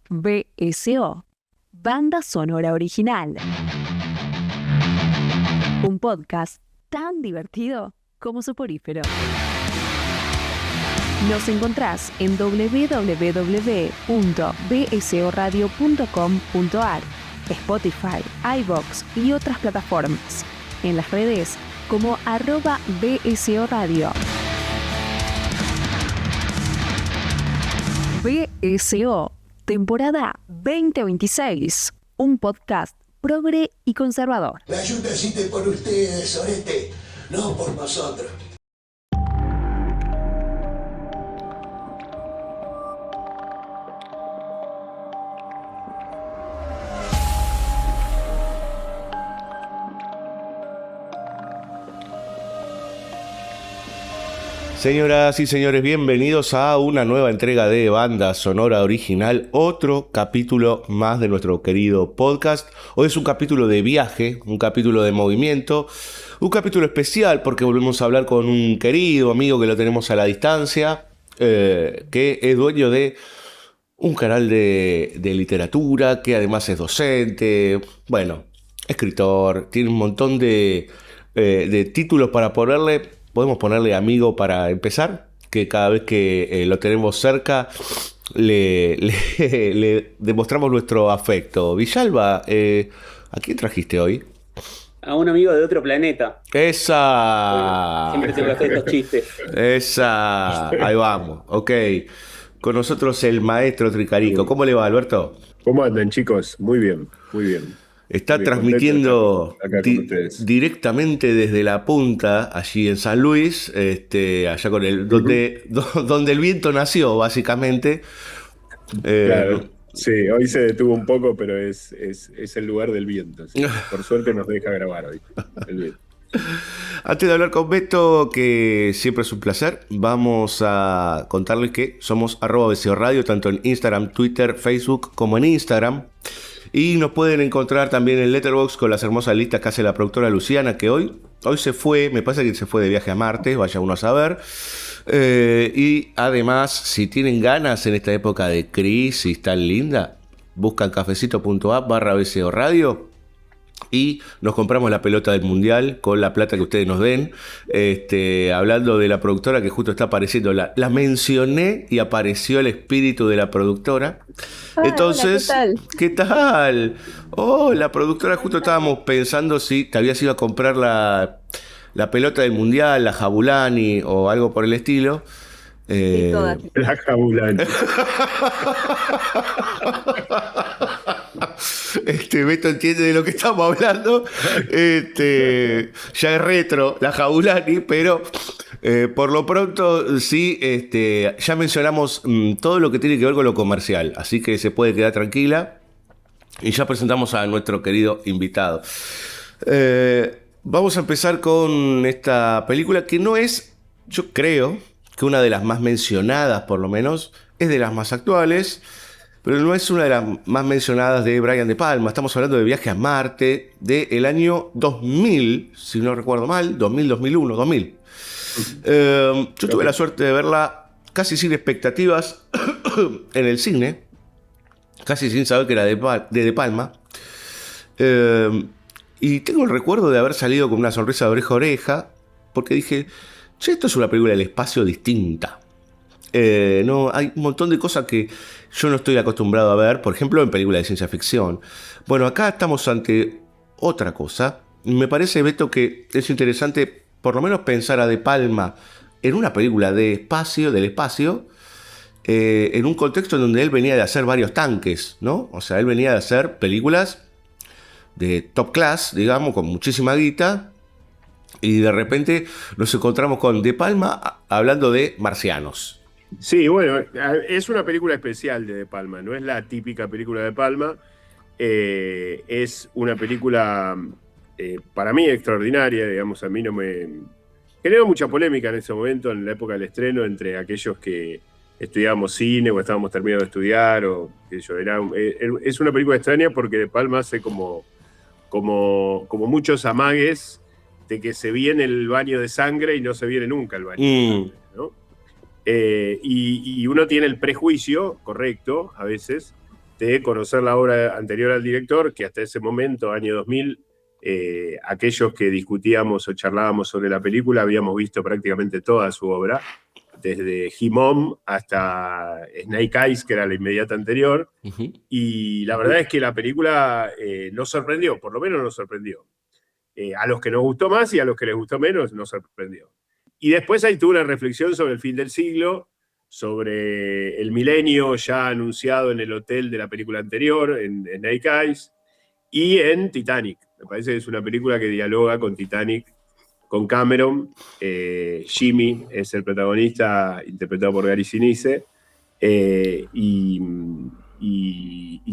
BSO, Banda Sonora Original. Un podcast tan divertido como soporífero. Nos encontrás en www.bsoradio.com.ar, Spotify, iVoox y otras plataformas. En las redes como @BSO Radio. BSO, temporada 2026. Un podcast progre y conservador. La ayuda existe por ustedes, Oreste, no por nosotros. Señoras y señores, bienvenidos a una nueva entrega de Banda Sonora Original, otro capítulo más de nuestro querido podcast. Hoy es un capítulo de viaje, un capítulo de movimiento, un capítulo especial porque volvemos a hablar con un querido amigo que lo tenemos a la distancia, que es dueño de un canal de literatura, que además es docente, bueno, escritor, tiene un montón de títulos para ponerle. Podemos ponerle amigo para empezar, que cada vez que lo tenemos cerca le demostramos nuestro afecto. Villalba, ¿a quién trajiste hoy? A un amigo de otro planeta. ¡Esa! Siempre tengo que hacer estos chistes. ¡Esa! Ahí vamos, ok. Con nosotros el maestro Tricarico. ¿Cómo le va, Alberto? ¿Cómo andan, chicos? Muy bien, muy bien. Está Muy transmitiendo contento de estar acá con ustedes. directamente desde la punta, allí en San Luis, allá con donde el viento nació, básicamente. Claro, sí, hoy se detuvo un poco, pero es el lugar del viento. ¿Sí? Por suerte nos deja grabar hoy. El viento. Antes de hablar con Beto, que siempre es un placer, vamos a contarles que somos @BSO Radio, tanto en Instagram, Twitter, Facebook como en Instagram. Y nos pueden encontrar también en Letterboxd con las hermosas listas que hace la productora Luciana, que hoy se fue, me parece que se fue de viaje a Marte, vaya uno a saber. Y además, si tienen ganas en esta época de crisis tan linda, buscan cafecito.app/BSO Radio y nos compramos la pelota del mundial con la plata que ustedes nos den. Hablando de la productora que justo está apareciendo, la mencioné y apareció el espíritu de la productora. Entonces, hola, ¿qué tal? Oh, la productora, justo estábamos pensando si te habías ido a comprar la pelota del mundial, la Jabulani o algo por el estilo. Sí, todas. La Jabulani. Beto entiende de lo que estamos hablando. Ya es retro la Jabulani, pero por lo pronto sí, ya mencionamos todo lo que tiene que ver con lo comercial, así que se puede quedar tranquila y ya presentamos a nuestro querido invitado. Vamos a empezar con esta película que no es, yo creo que una de las más mencionadas, por lo menos, es de las más actuales, pero no es una de las más mencionadas de Brian De Palma. Estamos hablando de Viaje a Marte del año 2000, si no recuerdo mal, 2001, 2000. Yo tuve la suerte de verla casi sin expectativas en el cine, casi sin saber que era de Palma. Y tengo el recuerdo de haber salido con una sonrisa de oreja a oreja, porque dije, che, esto es una película del espacio distinta. No, hay un montón de cosas que yo no estoy acostumbrado a ver, por ejemplo, en películas de ciencia ficción. Bueno, acá estamos ante otra cosa. Me parece, Beto, que es interesante por lo menos pensar a De Palma en una película del espacio, en un contexto en donde él venía de hacer varios tanques, ¿no? O sea, él venía de hacer películas de top class, digamos, con muchísima guita, y de repente nos encontramos con De Palma hablando de marcianos. Sí, bueno, es una película especial de Palma, no es la típica película de Palma. Es una película para mí extraordinaria, digamos. A mí no me generó mucha polémica en ese momento, en la época del estreno, entre aquellos que estudiábamos cine o estábamos terminando de estudiar, o qué sé yo. Es una película extraña porque De Palma hace como muchos amagues de que se viene el baño de sangre y no se viene nunca el baño de sangre, ¿no? Y uno tiene el prejuicio, correcto, a veces, de conocer la obra anterior al director, que hasta ese momento, año 2000, aquellos que discutíamos o charlábamos sobre la película habíamos visto prácticamente toda su obra, desde He-Mom hasta Snake Eyes, que era la inmediata anterior, y la verdad es que la película nos sorprendió, por lo menos nos sorprendió. A los que nos gustó más y a los que les gustó menos nos sorprendió. Y después ahí tuvo una reflexión sobre el fin del siglo, sobre el milenio ya anunciado en el hotel de la película anterior, en Snake Eyes, y en Titanic. Me parece que es una película que dialoga con Titanic, con Cameron. Jimmy es el protagonista, interpretado por Gary Sinise, y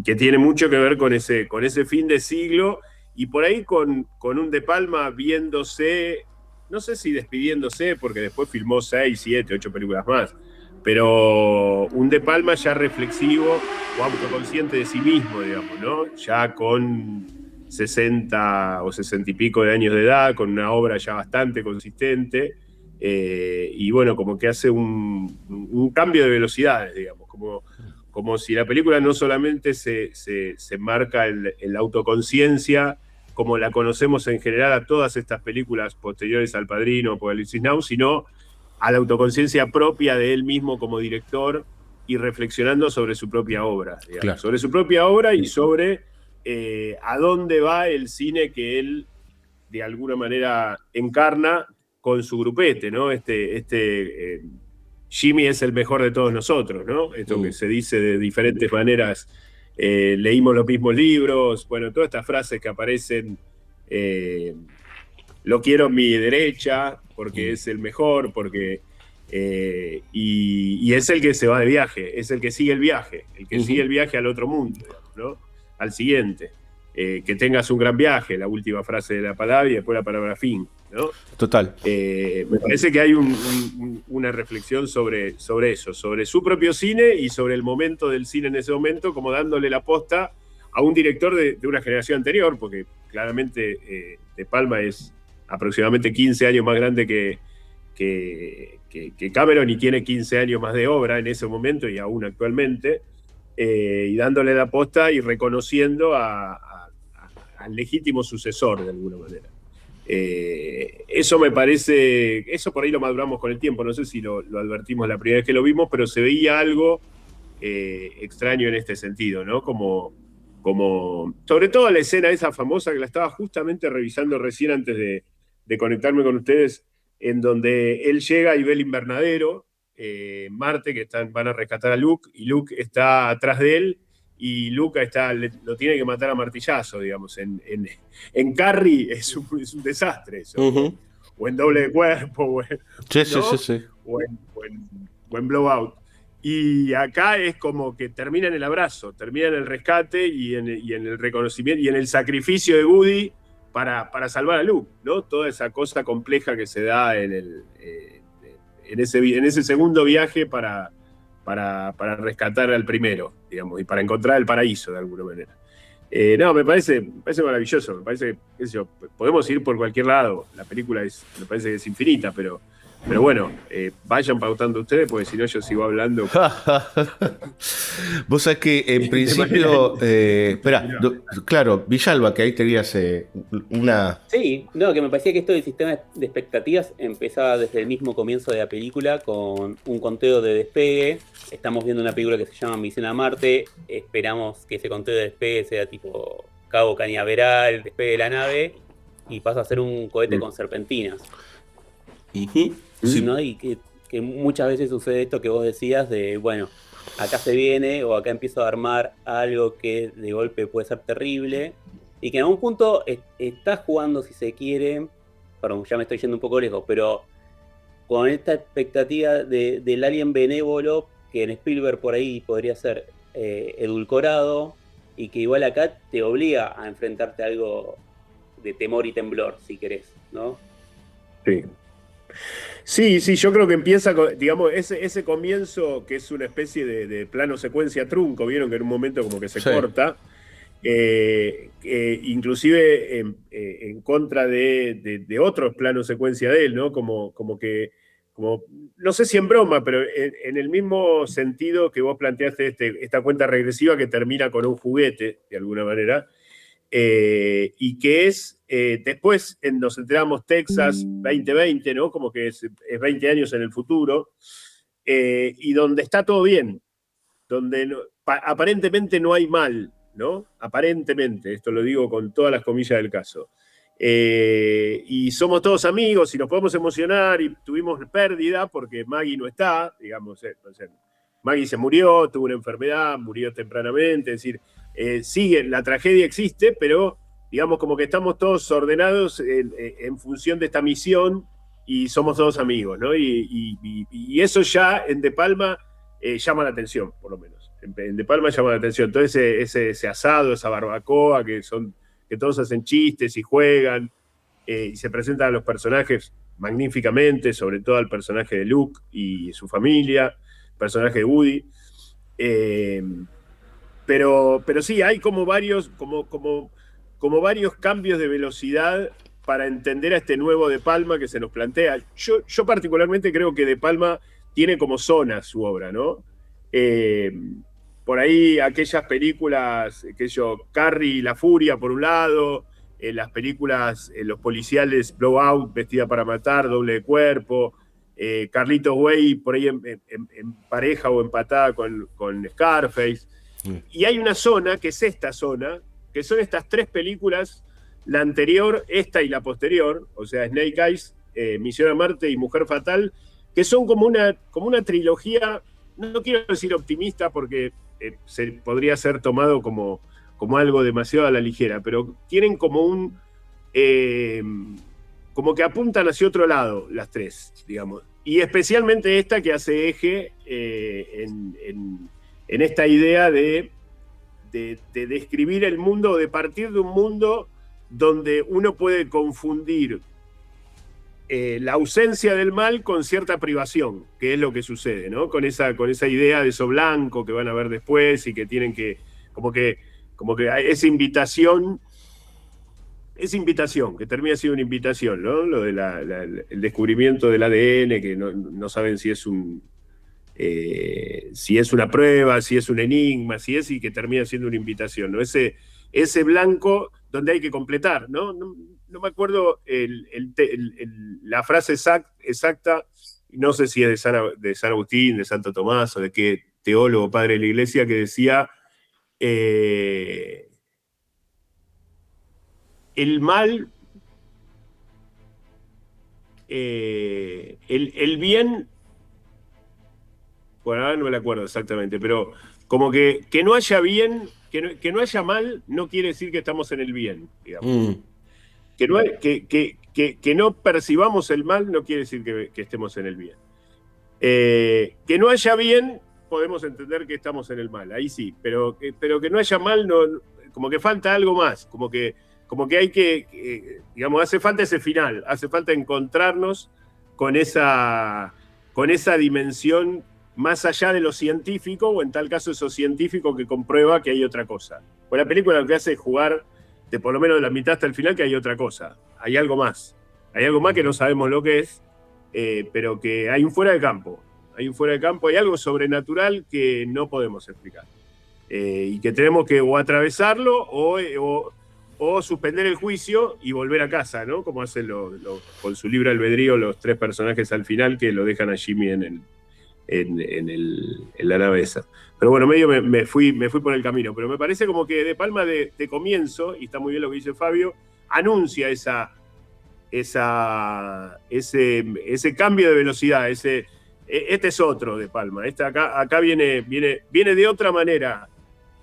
que tiene mucho que ver con ese fin de siglo, y por ahí con un De Palma viéndose, no sé si despidiéndose, porque después filmó 6, 7, 8 películas más, pero un De Palma ya reflexivo o autoconsciente de sí mismo, digamos, ¿no? Ya con 60 o 60 y pico de años de edad, con una obra ya bastante consistente, y bueno, como que hace un cambio de velocidades, digamos, como si la película no solamente se marca en la autoconciencia, como la conocemos en general a todas estas películas posteriores al Padrino o Apocalipsis Now, sino a la autoconciencia propia de él mismo como director y reflexionando sobre su propia obra, digamos, claro, sobre su propia obra y sobre a dónde va el cine que él de alguna manera encarna con su grupete, ¿no? Jimmy es el mejor de todos nosotros, ¿no? Esto que se dice de diferentes maneras, leímos los mismos libros, bueno, todas estas frases que aparecen, lo quiero a mi derecha, porque es el mejor, porque... y es el que se va de viaje, es el que sigue el viaje, sigue el viaje al otro mundo, ¿no? Al siguiente. Que tengas un gran viaje, la última frase de la palabra y después la palabra fin, ¿no? Total. Me parece que hay una reflexión sobre eso, sobre su propio cine y sobre el momento del cine en ese momento, como dándole la posta a un director de una generación anterior, porque claramente De Palma es aproximadamente 15 años más grande que Cameron y tiene 15 años más de obra en ese momento y aún actualmente, y dándole la posta y reconociendo al legítimo sucesor de alguna manera. Eso me parece, eso por ahí lo maduramos con el tiempo, no sé si lo advertimos la primera vez que lo vimos, pero se veía algo extraño en este sentido, ¿no? Como sobre todo la escena esa famosa que la estaba justamente revisando recién antes de conectarme con ustedes, en donde él llega y ve el invernadero, Marte, que van a rescatar a Luke, y Luke está atrás de él, y Luke lo tiene que matar a martillazo, digamos. En Carrie es un desastre eso. Uh-huh. O en Doble de Cuerpo, sí. O en Blowout. Y acá es como que termina en el abrazo, termina en el rescate y en el reconocimiento y en el sacrificio de Woody para salvar a Luke, ¿no? Toda esa cosa compleja que se da en ese segundo viaje para rescatar al primero, digamos, y para encontrar el paraíso de alguna manera. No, me parece maravilloso, me parece que podemos ir por cualquier lado, la película me parece que es infinita, pero bueno, vayan pautando ustedes, porque si no yo sigo hablando. Vos sabés que en principio, claro, Villalba, que ahí tenías una... Sí, no, que me parecía que esto del sistema de expectativas empezaba desde el mismo comienzo de la película con un conteo de despegue. Estamos viendo una película que se llama Misión a Marte, esperamos que ese conteo de despegue sea tipo Cabo Cañaveral, el despegue de la nave, y pasa a ser un cohete con serpentinas. Uh-huh. Sí. ¿No? Y que muchas veces sucede esto que vos decías de, bueno, acá se viene o acá empiezo a armar algo que de golpe puede ser terrible y que en algún punto está jugando, si se quiere, perdón, ya me estoy yendo un poco lejos, pero con esta expectativa del alien benévolo que en Spielberg por ahí podría ser edulcorado y que igual acá te obliga a enfrentarte a algo de temor y temblor, si querés, ¿no? Sí, yo creo que empieza, digamos, ese comienzo que es una especie de plano secuencia trunco, vieron que en un momento como que se corta, inclusive en contra de otros planos secuencia de él, ¿no? Como que no sé si en broma, pero en el mismo sentido que vos planteaste esta cuenta regresiva que termina con un juguete, de alguna manera, y que es, después nos enteramos Texas 2020, ¿no? Como que es 20 años en el futuro, y donde está todo bien, donde aparentemente no hay mal, ¿no? Aparentemente, esto lo digo con todas las comillas del caso. Y somos todos amigos y nos podemos emocionar y tuvimos pérdida porque Maggie no está, digamos, Maggie se murió, tuvo una enfermedad, murió tempranamente, es decir, sigue, la tragedia existe, pero digamos como que estamos todos ordenados en función de esta misión y somos todos amigos, ¿no? Y eso ya en De Palma llama la atención, por lo menos. En De Palma llama la atención. Entonces ese asado, esa barbacoa, que todos hacen chistes y juegan, y se presentan a los personajes magníficamente, sobre todo al personaje de Luke y su familia, el personaje de Woody. Pero sí, hay como varios cambios de velocidad para entender a este nuevo De Palma que se nos plantea. Yo particularmente creo que De Palma tiene como zonas su obra, ¿no? Por ahí aquellas películas, Carrie y la Furia por un lado, las películas, los policiales Blowout, Vestida para Matar, Doble de Cuerpo, Carlitos Way por ahí en pareja o empatada con Scarface. Y hay una zona, que es esta zona, que son estas tres películas, la anterior, esta y la posterior, o sea, Snake Eyes, Misión a Marte y Mujer Fatal, que son como una trilogía, no quiero decir optimista porque podría ser tomado como algo demasiado a la ligera, pero tienen como como que apuntan hacia otro lado las tres, digamos. Y especialmente esta que hace eje en esta idea de describir el mundo, de partir de un mundo donde uno puede confundir la ausencia del mal con cierta privación, que es lo que sucede, ¿no? Con esa idea de eso blanco que van a ver después y que tienen que, como que esa invitación, que termina siendo una invitación, ¿no? Lo de el descubrimiento del ADN, que no saben si es una prueba, si es un enigma, y que termina siendo una invitación, ¿no? Ese blanco donde hay que completar, ¿no? No me acuerdo la frase exacta, no sé si es de San Agustín, de Santo Tomás o de qué teólogo, padre de la iglesia, que decía el mal, el bien, bueno, ahora no me lo acuerdo exactamente, pero como que no haya bien, que no haya mal, no quiere decir que estamos en el bien, digamos. Que no percibamos el mal no quiere decir que estemos en el bien. Que no haya bien, podemos entender que estamos en el mal, ahí sí, pero que no haya mal, como que falta algo más, como que hay que, digamos, hace falta ese final, hace falta encontrarnos con esa dimensión más allá de lo científico, o en tal caso eso científico que comprueba que hay otra cosa. Pues la película lo que hace es jugar de por lo menos de la mitad hasta el final, que hay otra cosa, hay algo más que no sabemos lo que es, pero que hay un fuera de campo, hay algo sobrenatural que no podemos explicar, y que tenemos que o atravesarlo o suspender el juicio y volver a casa, ¿no? Como hacen con su libre albedrío los tres personajes al final, que lo dejan a Jimmy en la nave esa. Pero bueno, medio me fui por el camino, pero me parece como que De Palma de comienzo, y está muy bien lo que dice Fabio, anuncia ese cambio de velocidad, este es otro De Palma, acá viene de otra manera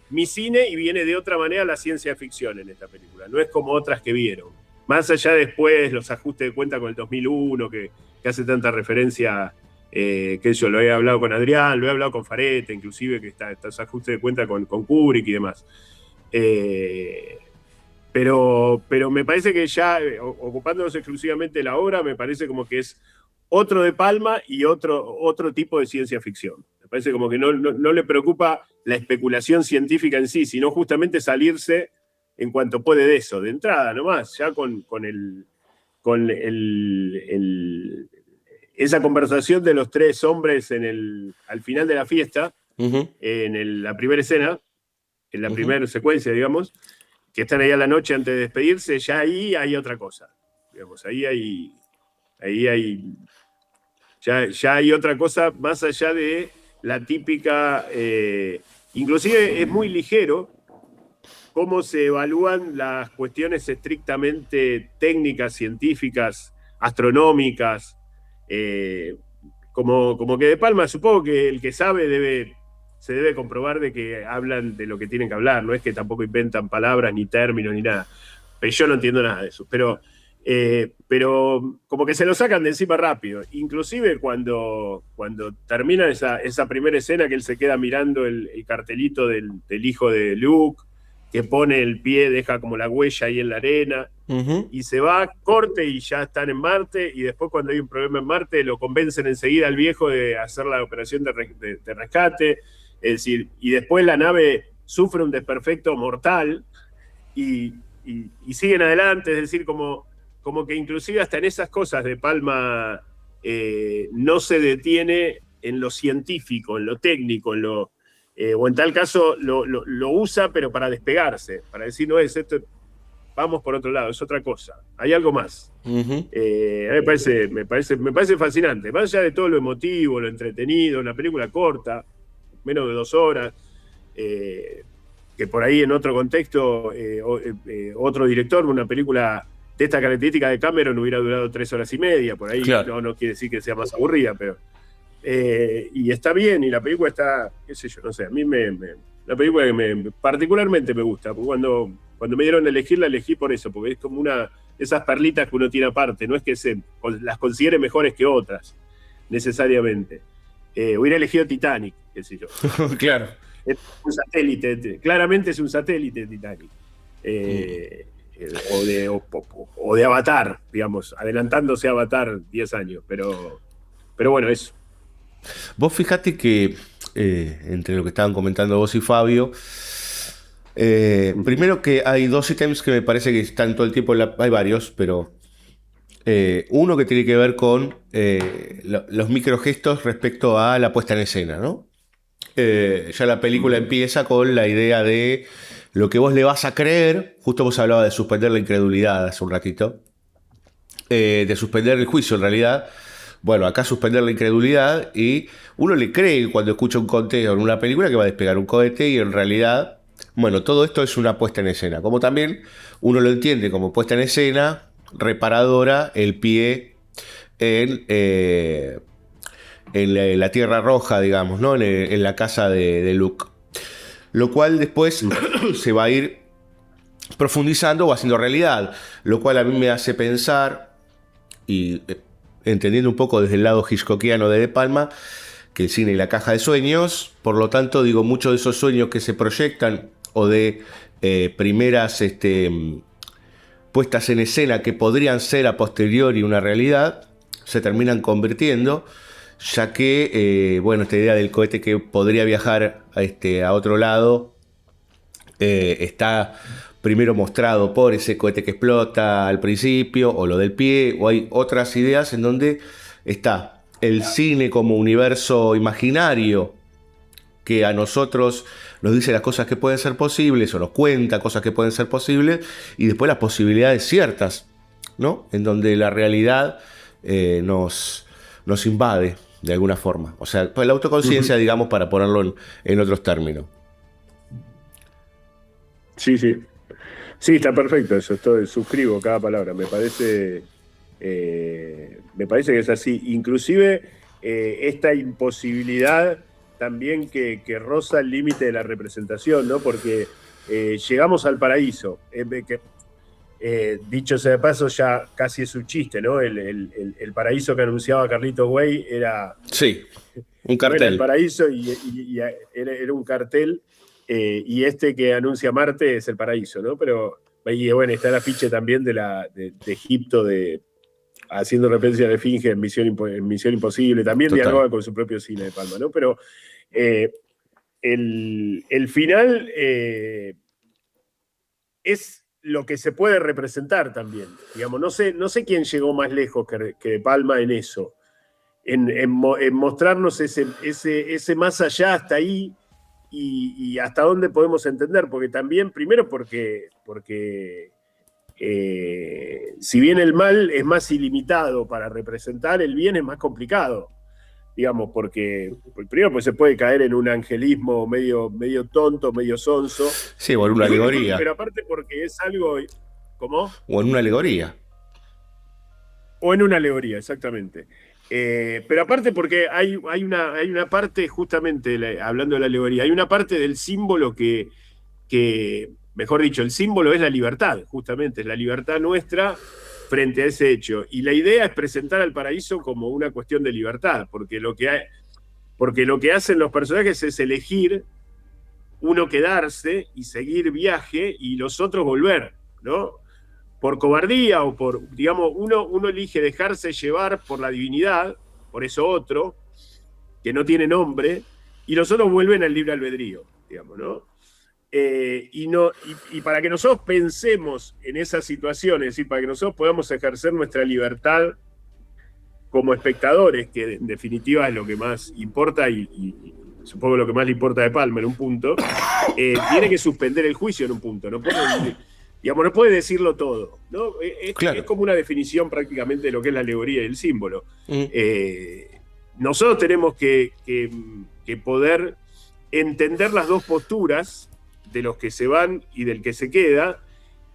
mi cine y viene de otra manera la ciencia ficción en esta película, no es como otras que vieron, más allá después los ajustes de cuenta con el 2001 que hace tanta referencia, que yo lo he hablado con Adrián, lo he hablado con Farete, inclusive, que está ese ajuste de cuenta con Kubrick y demás. Pero me parece que ya, ocupándonos exclusivamente de la obra, me parece como que es otro De Palma y otro tipo de ciencia ficción. Me parece como que no le preocupa la especulación científica en sí, sino justamente salirse en cuanto puede de eso, de entrada nomás, ya con esa conversación de los tres hombres al final de la fiesta, la primera escena, en la primera secuencia, digamos, que están ahí a la noche antes de despedirse, ya ahí hay otra cosa. Digamos, ahí hay ya hay otra cosa más allá de la típica, inclusive es muy ligero cómo se evalúan las cuestiones estrictamente técnicas, científicas, astronómicas, como que De Palma, supongo que el que sabe se debe comprobar de que hablan de lo que tienen que hablar, no es que tampoco inventan palabras, ni términos, ni nada. Pero yo no entiendo nada de eso, pero como que se lo sacan de encima rápido. Inclusive cuando termina esa primera escena que él se queda mirando el cartelito del hijo de Luke, que pone el pie, deja como la huella ahí en la arena, y se va, corte y ya están en Marte, y después cuando hay un problema en Marte lo convencen enseguida al viejo de hacer la operación de rescate, es decir, y después la nave sufre un desperfecto mortal y siguen adelante, es decir, como que inclusive hasta en esas cosas De Palma no se detiene en lo científico, en lo técnico, o en tal caso lo usa, pero para despegarse, para decir, no es esto, vamos por otro lado, es otra cosa, hay algo más. Me parece fascinante, más allá de todo lo emotivo, lo entretenido, una película corta, menos de 2 horas, que por ahí en otro contexto, otro director, una película de esta característica de Cameron hubiera durado 3 horas y media, por ahí claro. No quiere decir que sea más aburrida, pero y está bien, y la película está, qué sé yo, no sé, a mí la película que particularmente me gusta, porque cuando me dieron a elegir, la elegí por eso, porque es como esas perlitas que uno tiene aparte, no es que las considere mejores que otras, necesariamente. Hubiera elegido Titanic, qué sé yo. Claro. Es un satélite, claramente es un satélite Titanic. O de Avatar, digamos, adelantándose a Avatar 10 años, pero bueno, eso. Vos fijate que entre lo que estaban comentando vos y Fabio, primero que hay 2 ítems que me parece que están todo el tiempo, hay varios, pero uno que tiene que ver con los microgestos respecto a la puesta en escena, ¿no? Ya la película empieza con la idea de lo que vos le vas a creer. Justo vos hablabas de suspender la incredulidad hace un ratito, de suspender el juicio en realidad. Bueno, acá suspender la incredulidad, y uno le cree cuando escucha un conteo en una película que va a despegar un cohete, y en realidad, bueno, todo esto es una puesta en escena. Como también uno lo entiende como puesta en escena reparadora el pie en la Tierra Roja, digamos, ¿no? En la casa de Luke. Lo cual después se va a ir profundizando o haciendo realidad. Lo cual a mí me hace pensar, y entendiendo un poco desde el lado hitchcockiano de Palma, que el cine y la caja de sueños, por lo tanto, digo, muchos de esos sueños que se proyectan o de primeras puestas en escena que podrían ser a posteriori una realidad, se terminan convirtiendo, ya que, bueno, esta idea del cohete que podría viajar a otro lado está primero mostrado por ese cohete que explota al principio, o lo del pie, o hay otras ideas en donde está el cine como universo imaginario que a nosotros nos dice las cosas que pueden ser posibles, o nos cuenta cosas que pueden ser posibles, y después las posibilidades ciertas, ¿no? En donde la realidad nos invade de alguna forma. O sea, pues la autoconciencia, digamos, para ponerlo en otros términos. Sí. Sí, está perfecto eso. Suscribo cada palabra. Me parece que es así. Inclusive esta imposibilidad también que roza el límite de la representación, ¿no? Porque llegamos al paraíso. Dicho sea de paso, ya casi es un chiste, ¿no? El paraíso que anunciaba Carlitos Way era... Sí, un cartel. Era el paraíso y era un cartel, y este que anuncia Marte es el paraíso, ¿no? Pero, y bueno, está el afiche también de Egipto, haciendo referencia a la Esfinge en Misión Imposible. También total. Dialoga con su propio cine De Palma, ¿no? Pero el final es lo que se puede representar también. Digamos, no sé quién llegó más lejos que De Palma en eso. en mostrarnos ese más allá hasta ahí y hasta dónde podemos entender, porque también, primero porque si bien el mal es más ilimitado para representar, el bien es más complicado, digamos, porque primero pues se puede caer en un angelismo medio tonto, medio sonso. Sí, o en una alegoría. Pero aparte porque es algo... ¿Cómo? O en una alegoría. O en una alegoría, exactamente. Pero aparte porque hay una parte, justamente hablando de la alegoría, hay una parte del símbolo que, mejor dicho, el símbolo es la libertad, justamente, es la libertad nuestra frente a ese hecho. Y la idea es presentar al paraíso como una cuestión de libertad, porque lo que hacen los personajes es elegir uno quedarse y seguir viaje y los otros volver, ¿no? Por cobardía o por, digamos, uno elige dejarse llevar por la divinidad, por eso otro, que no tiene nombre, y los otros vuelven al libre albedrío, digamos, ¿no? Y para que nosotros pensemos en esa situación, es decir, para que nosotros podamos ejercer nuestra libertad como espectadores, que en definitiva es lo que más importa y supongo lo que más le importa de Palma en un punto, tiene que suspender el juicio en un punto, no puede decirlo todo, ¿no? Claro. Es como una definición prácticamente de lo que es la alegoría y el símbolo. Nosotros tenemos que poder entender las dos posturas de los que se van y del que se queda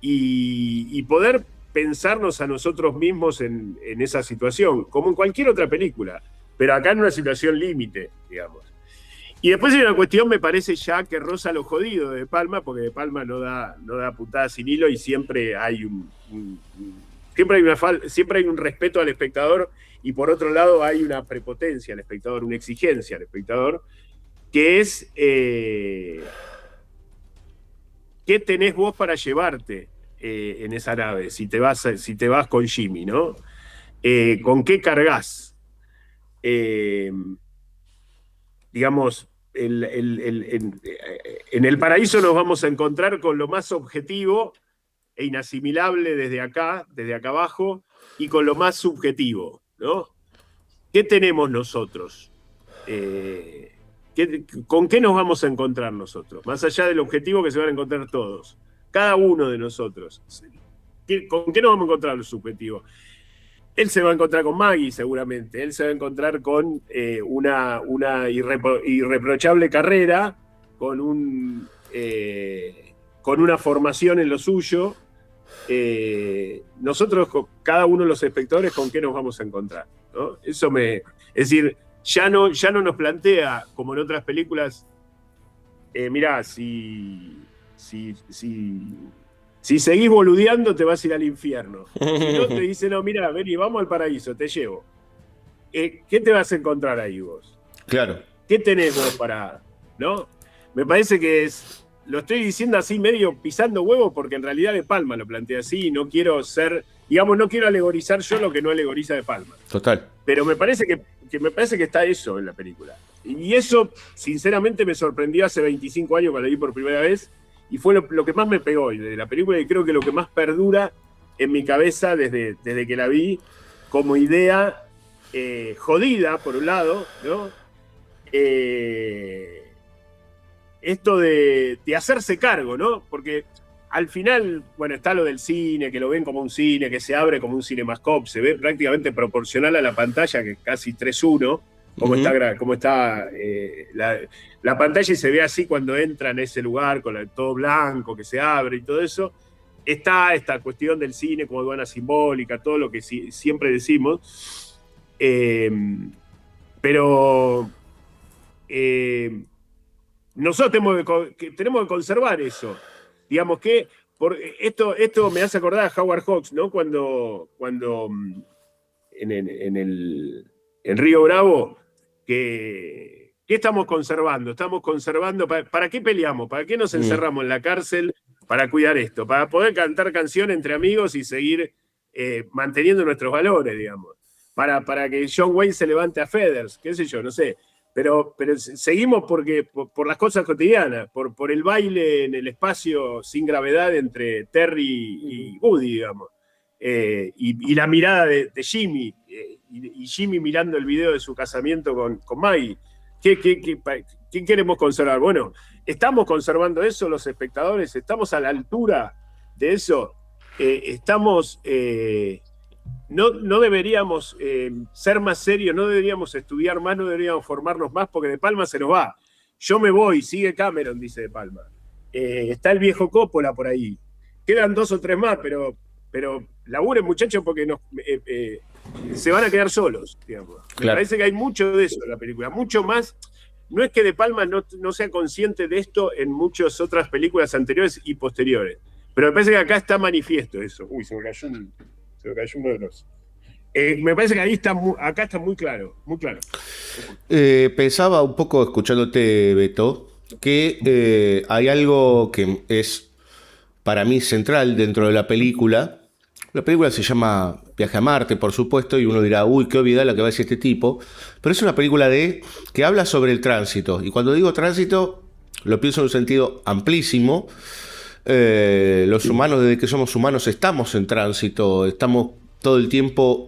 y poder pensarnos a nosotros mismos en esa situación, como en cualquier otra película, pero acá en una situación límite, digamos. Y después hay una cuestión, me parece ya que roza lo jodido de Palma, porque De Palma no da puntada sin hilo y siempre hay siempre hay un respeto al espectador y por otro lado hay una prepotencia al espectador, una exigencia al espectador, que es ¿qué tenés vos para llevarte en esa nave si te vas con Jimmy, ¿no? ¿Con qué cargas? Digamos, en el paraíso nos vamos a encontrar con lo más objetivo e inasimilable desde acá abajo, y con lo más subjetivo, ¿no? ¿Qué tenemos nosotros? ¿Con qué nos vamos a encontrar nosotros? Más allá del objetivo que se van a encontrar todos, cada uno de nosotros. ¿Con qué nos vamos a encontrar los subjetivos? Él se va a encontrar con Maggie, seguramente. Él se va a encontrar con una irreprochable carrera, con una formación en lo suyo. Nosotros, cada uno de los espectadores, ¿con qué nos vamos a encontrar? ¿No? Es decir, ya no nos plantea, como en otras películas, mirá, si seguís boludeando te vas a ir al infierno. Si no, te dice, no, mira, vení, vamos al paraíso, te llevo. ¿Qué te vas a encontrar ahí vos? Claro. ¿Qué tenés vos para...? ¿No? Me parece que lo estoy diciendo así medio pisando huevos porque en realidad De Palma lo plantea así y no quiero no quiero alegorizar yo lo que no alegoriza De Palma. Total. Pero me parece que está eso en la película. Y eso, sinceramente, me sorprendió hace 25 años cuando la vi por primera vez. Y fue lo que más me pegó de la película y creo que lo que más perdura en mi cabeza desde que la vi como idea jodida, por un lado, ¿no? Esto de hacerse cargo, ¿no? Porque al final, bueno, está lo del cine, que lo ven como un cine, que se abre como un cinemascope, se ve prácticamente proporcional a la pantalla, que casi 3:1. Cómo está la pantalla y se ve así cuando entra en ese lugar con todo blanco que se abre y todo eso. Está esta cuestión del cine como aduana simbólica, todo lo que siempre decimos. Pero nosotros tenemos que conservar eso. Digamos que esto me hace acordar a Howard Hawks, ¿no? Cuando en Río Bravo, ¿qué estamos conservando? Estamos conservando, ¿para qué peleamos? ¿Para qué nos encerramos en la cárcel? Para cuidar esto, para poder cantar canción entre amigos y seguir manteniendo nuestros valores, digamos. Para que John Wayne se levante a Feathers, qué sé yo, no sé. Pero seguimos por las cosas cotidianas, por el baile en el espacio sin gravedad entre Terry y Woody, digamos. Y la mirada de Jimmy. y Jimmy mirando el video de su casamiento con Maggie. ¿Qué queremos conservar? Bueno, ¿estamos conservando eso los espectadores? ¿Estamos a la altura de eso? No deberíamos ser más serios, no deberíamos estudiar más, no deberíamos formarnos más, porque De Palma se nos va. Yo me voy, sigue Cameron, dice De Palma. Está el viejo Coppola por ahí. Quedan 2 o 3 más, pero laburen, muchachos, porque se van a quedar solos, digamos. Claro. Me parece que hay mucho de eso en la película, mucho más. No es que De Palma no sea consciente de esto en muchas otras películas anteriores y posteriores, pero me parece que acá está manifiesto eso. Uy, se me cayó uno de los... me parece que acá está muy claro, muy claro. Pensaba un poco, escuchándote, Beto, que hay algo que es para mí central dentro de la película. La película se llama Viaje a Marte, por supuesto, y uno dirá, uy, qué obviedad la que va a decir este tipo. Pero es una película que habla sobre el tránsito. Y cuando digo tránsito, lo pienso en un sentido amplísimo. Los humanos, desde que somos humanos, estamos en tránsito. Estamos todo el tiempo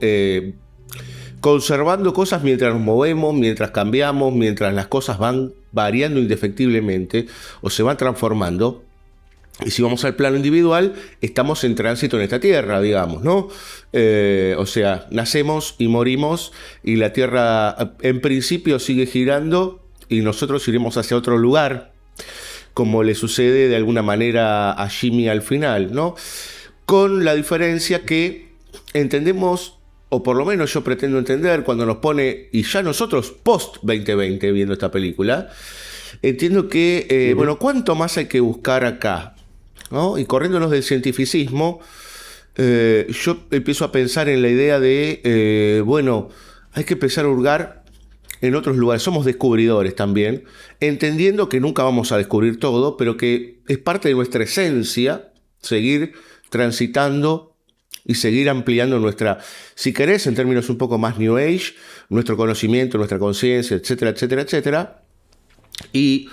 conservando cosas mientras nos movemos, mientras cambiamos, mientras las cosas van variando indefectiblemente o se van transformando. Y si vamos al plano individual, estamos en tránsito en esta tierra, digamos, ¿no? O sea, nacemos y morimos y la tierra en principio sigue girando y nosotros iremos hacia otro lugar, como le sucede de alguna manera a Jimmy al final, ¿no? Con la diferencia que entendemos, o por lo menos yo pretendo entender, cuando nos pone, y ya nosotros post-2020 viendo esta película, entiendo que, bueno, ¿cuánto más hay que buscar acá? ¿No? Y corriéndonos del cientificismo, yo empiezo a pensar en la idea de, bueno, hay que empezar a hurgar en otros lugares. Somos descubridores también, entendiendo que nunca vamos a descubrir todo, pero que es parte de nuestra esencia seguir transitando y seguir ampliando nuestra, si querés, en términos un poco más New Age, nuestro conocimiento, nuestra conciencia, etcétera, etcétera, etcétera. Y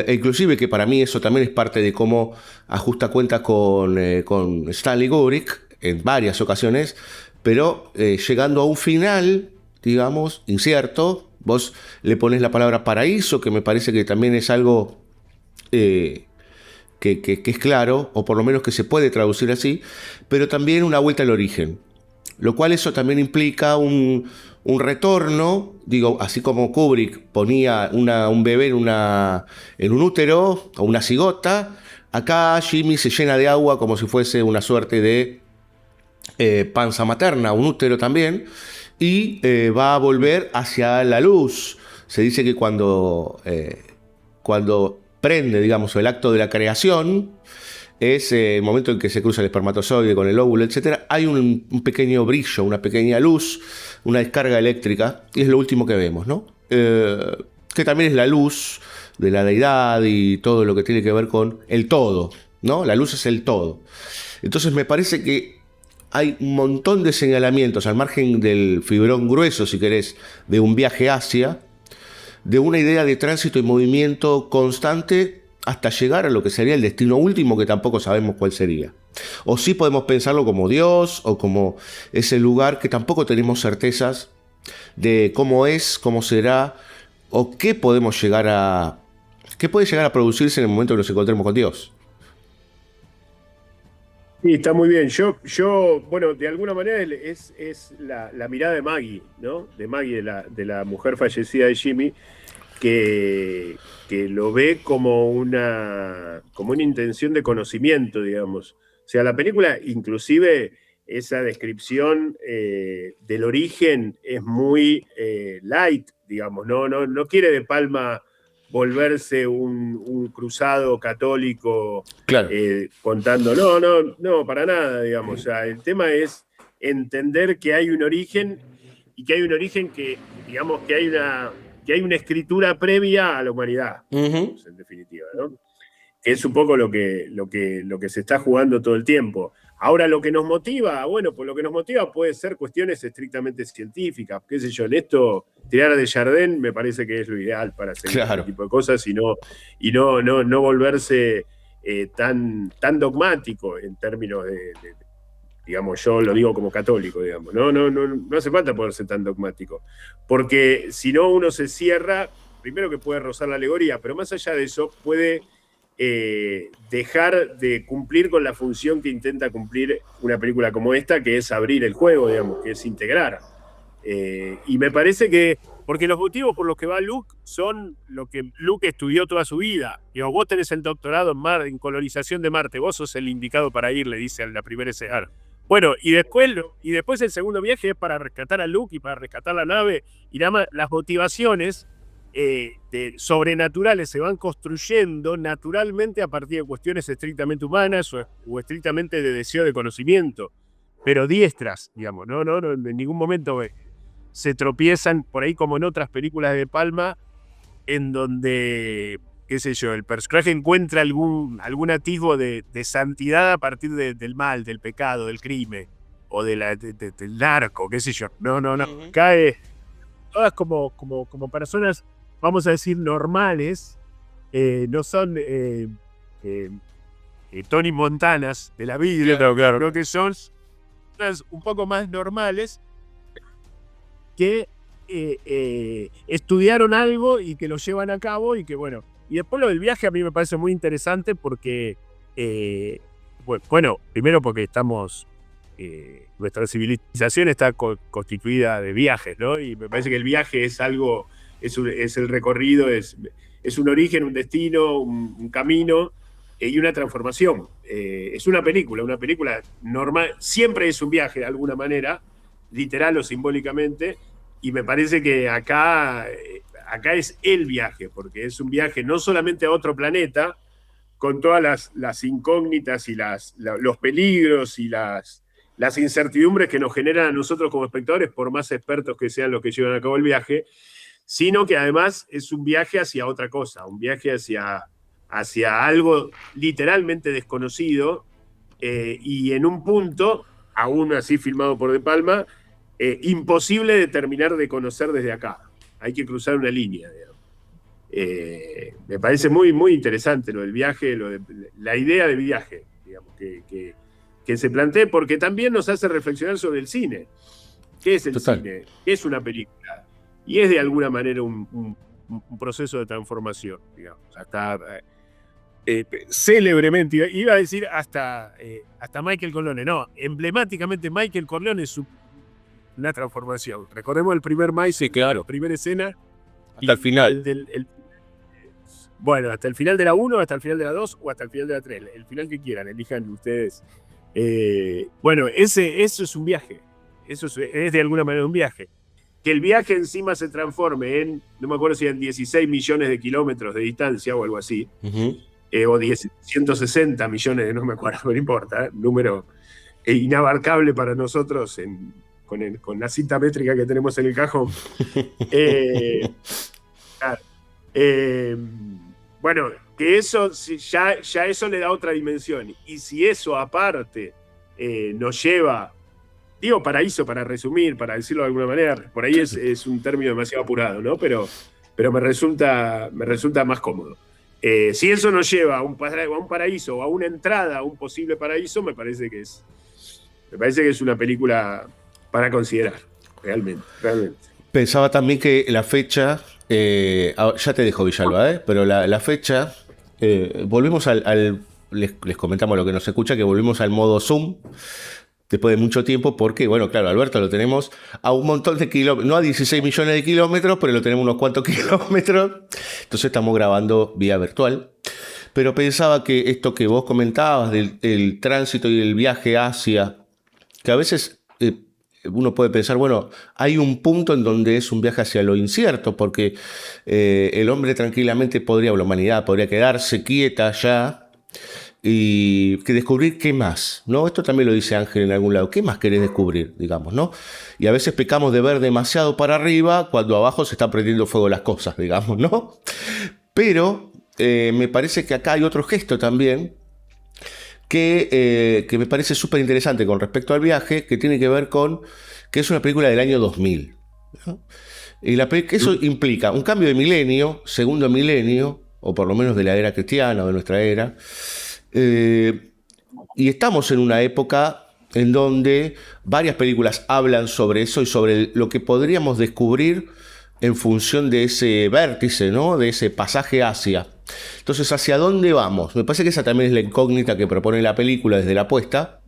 inclusive que para mí eso también es parte de cómo ajusta cuenta con Stanley Kubrick en varias ocasiones, pero llegando a un final, digamos, incierto, vos le pones la palabra paraíso, que me parece que también es algo que es claro, o por lo menos que se puede traducir así, pero también una vuelta al origen, lo cual eso también implica un retorno, digo, así como Kubrick ponía un bebé en un útero o una cigota, acá Jimmy se llena de agua como si fuese una suerte de panza materna, un útero también, y va a volver hacia la luz. Se dice que cuando prende, digamos, el acto de la creación, es el momento en que se cruza el espermatozoide con el óvulo, etc. Hay un pequeño brillo, una pequeña luz, una descarga eléctrica, y es lo último que vemos, ¿no? Que también es la luz de la deidad y todo lo que tiene que ver con el todo, ¿no? La luz es el todo. Entonces me parece que hay un montón de señalamientos, al margen del fibrón grueso, si querés, de un viaje hacia, de una idea de tránsito y movimiento constante, hasta llegar a lo que sería el destino último, que tampoco sabemos cuál sería. O sí podemos pensarlo como Dios, o como ese lugar que tampoco tenemos certezas de cómo es, cómo será, o qué puede llegar a producirse en el momento que nos encontremos con Dios. Sí, está muy bien. Yo bueno, de alguna manera es la mirada de Maggie, ¿no? De Maggie, de la mujer fallecida de Jimmy, que lo ve como una intención de conocimiento, digamos. O sea, la película, inclusive, esa descripción del origen es muy light, digamos. No quiere De Palma volverse un cruzado católico, Claro. contando, no, para nada, digamos. O sea, el tema es entender que hay un origen, y que hay un origen que, digamos, que hay una escritura previa a la humanidad, Uh-huh. en definitiva, ¿no? Que es un poco lo que se está jugando todo el tiempo. Ahora, lo que nos motiva, bueno, pues lo que nos motiva puede ser cuestiones estrictamente científicas, qué sé yo, en esto, tirar de Jardín me parece que es lo ideal para hacer Claro. este tipo de cosas y no volverse tan dogmático en términos Digamos, yo lo digo como católico, digamos. No hace falta poder ser tan dogmático. Porque si no, uno se cierra, primero que puede rozar la alegoría, pero más allá de eso, puede dejar de cumplir con la función que intenta cumplir una película como esta, que es abrir el juego, digamos, que es integrar. Y me parece que, porque los motivos por los que va Luke son lo que Luke estudió toda su vida. Digo, vos tenés el doctorado en colonización de Marte, vos sos el indicado para ir, le dice a la primera escena. Bueno, y después el segundo viaje es para rescatar a Luke y para rescatar la nave, y nada más las motivaciones sobrenaturales se van construyendo naturalmente a partir de cuestiones estrictamente humanas o estrictamente de deseo de conocimiento, pero diestras, digamos, no en ningún momento se tropiezan por ahí como en otras películas de Palma, en donde, qué sé yo, el personaje encuentra algún atisbo de santidad a partir del mal, del pecado, del crimen, o del narco, qué sé yo. No. Cae todas como personas, vamos a decir, normales, no son Tony Montanas de la vida, claro. Creo que son un poco más normales que estudiaron algo y que lo llevan a cabo y que bueno. Y después lo del viaje a mí me parece muy interesante porque, bueno, primero porque estamos, nuestra civilización está constituida de viajes, ¿no? Y me parece que el viaje es algo, es el recorrido, es un origen, un destino, un camino y una transformación. Es una película normal, siempre es un viaje de alguna manera, literal o simbólicamente, y me parece que acá es el viaje, porque es un viaje no solamente a otro planeta, con todas las incógnitas y los peligros y las incertidumbres que nos generan a nosotros como espectadores, por más expertos que sean los que llevan a cabo el viaje, sino que además es un viaje hacia otra cosa, un viaje hacia algo literalmente desconocido, y en un punto, aún así filmado por De Palma, imposible de terminar de conocer desde acá. Hay que cruzar una línea, digamos. Me parece muy, muy interesante lo del viaje, la idea de viaje, digamos, que se plantee, porque también nos hace reflexionar sobre el cine. ¿Qué es el cine? ¿Qué es una película? Y es de alguna manera un proceso de transformación, digamos. Hasta célebremente, iba a decir hasta Michael Corleone. No, emblemáticamente Michael Corleone es una transformación. Recordemos el primer Mice, sí, claro. Primera escena. Hasta el final. Bueno, hasta el final de la 1, hasta el final de la 2 o hasta el final de la 3. El final que quieran, elijan ustedes. Bueno, eso es un viaje. Eso es de alguna manera un viaje. Que el viaje encima se transforme en, no me acuerdo si eran 16 millones de kilómetros de distancia o algo así. Uh-huh. O 160 millones, no me acuerdo, no importa. Número inabarcable para nosotros con la cinta métrica que tenemos en el cajón. Bueno, que eso ya eso le da otra dimensión. Y si eso aparte nos lleva, digo paraíso para resumir, para decirlo de alguna manera, por ahí es un término demasiado apurado, ¿no? Pero me resulta más cómodo. Si eso nos lleva a un paraíso o a una entrada a un posible paraíso, me parece que es una película para considerar, realmente. Pensaba también que la fecha, ya te dejo Villalba, pero la fecha, volvemos les comentamos lo que nos escucha, que volvimos al modo Zoom, después de mucho tiempo, porque, bueno, claro, Alberto lo tenemos a un montón de kilómetros, no a 16 millones de kilómetros, pero lo tenemos unos cuantos kilómetros, entonces estamos grabando vía virtual. Pero pensaba que esto que vos comentabas del tránsito y el viaje hacia, que a veces uno puede pensar, bueno, hay un punto en donde es un viaje hacia lo incierto, porque el hombre tranquilamente la humanidad podría quedarse quieta ya y que descubrir qué más, ¿no? Esto también lo dice Ángel en algún lado, ¿qué más querés descubrir, digamos, ¿no? Y a veces pecamos de ver demasiado para arriba cuando abajo se están prendiendo fuego las cosas, digamos, ¿no? Pero me parece que acá hay otro gesto también que me parece súper interesante con respecto al viaje, que tiene que ver con que es una película del año 2000, ¿no? Y eso implica un cambio de milenio, segundo milenio, o por lo menos de la era cristiana o de nuestra era, y estamos en una época en donde varias películas hablan sobre eso y sobre lo que podríamos descubrir en función de ese vértice, ¿no? De ese pasaje hacia. Entonces, ¿hacia dónde vamos? Me parece que esa también es la incógnita que propone la película desde la apuesta.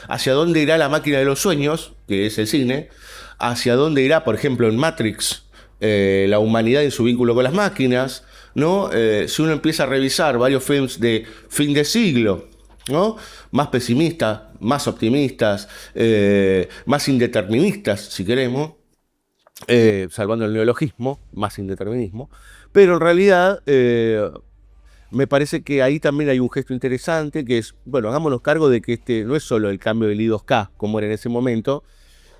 ¿Hacia dónde irá la máquina de los sueños, que es el cine? ¿Hacia dónde irá, por ejemplo, en Matrix, la humanidad en su vínculo con las máquinas? ¿No? Si uno empieza a revisar varios films de fin de siglo, ¿no? Más pesimistas, más optimistas, más indeterministas, si queremos, salvando el neologismo, más indeterminismo, pero en realidad me parece que ahí también hay un gesto interesante, que es, bueno, hagámonos cargo de que este no es solo el cambio del I2K, como era en ese momento,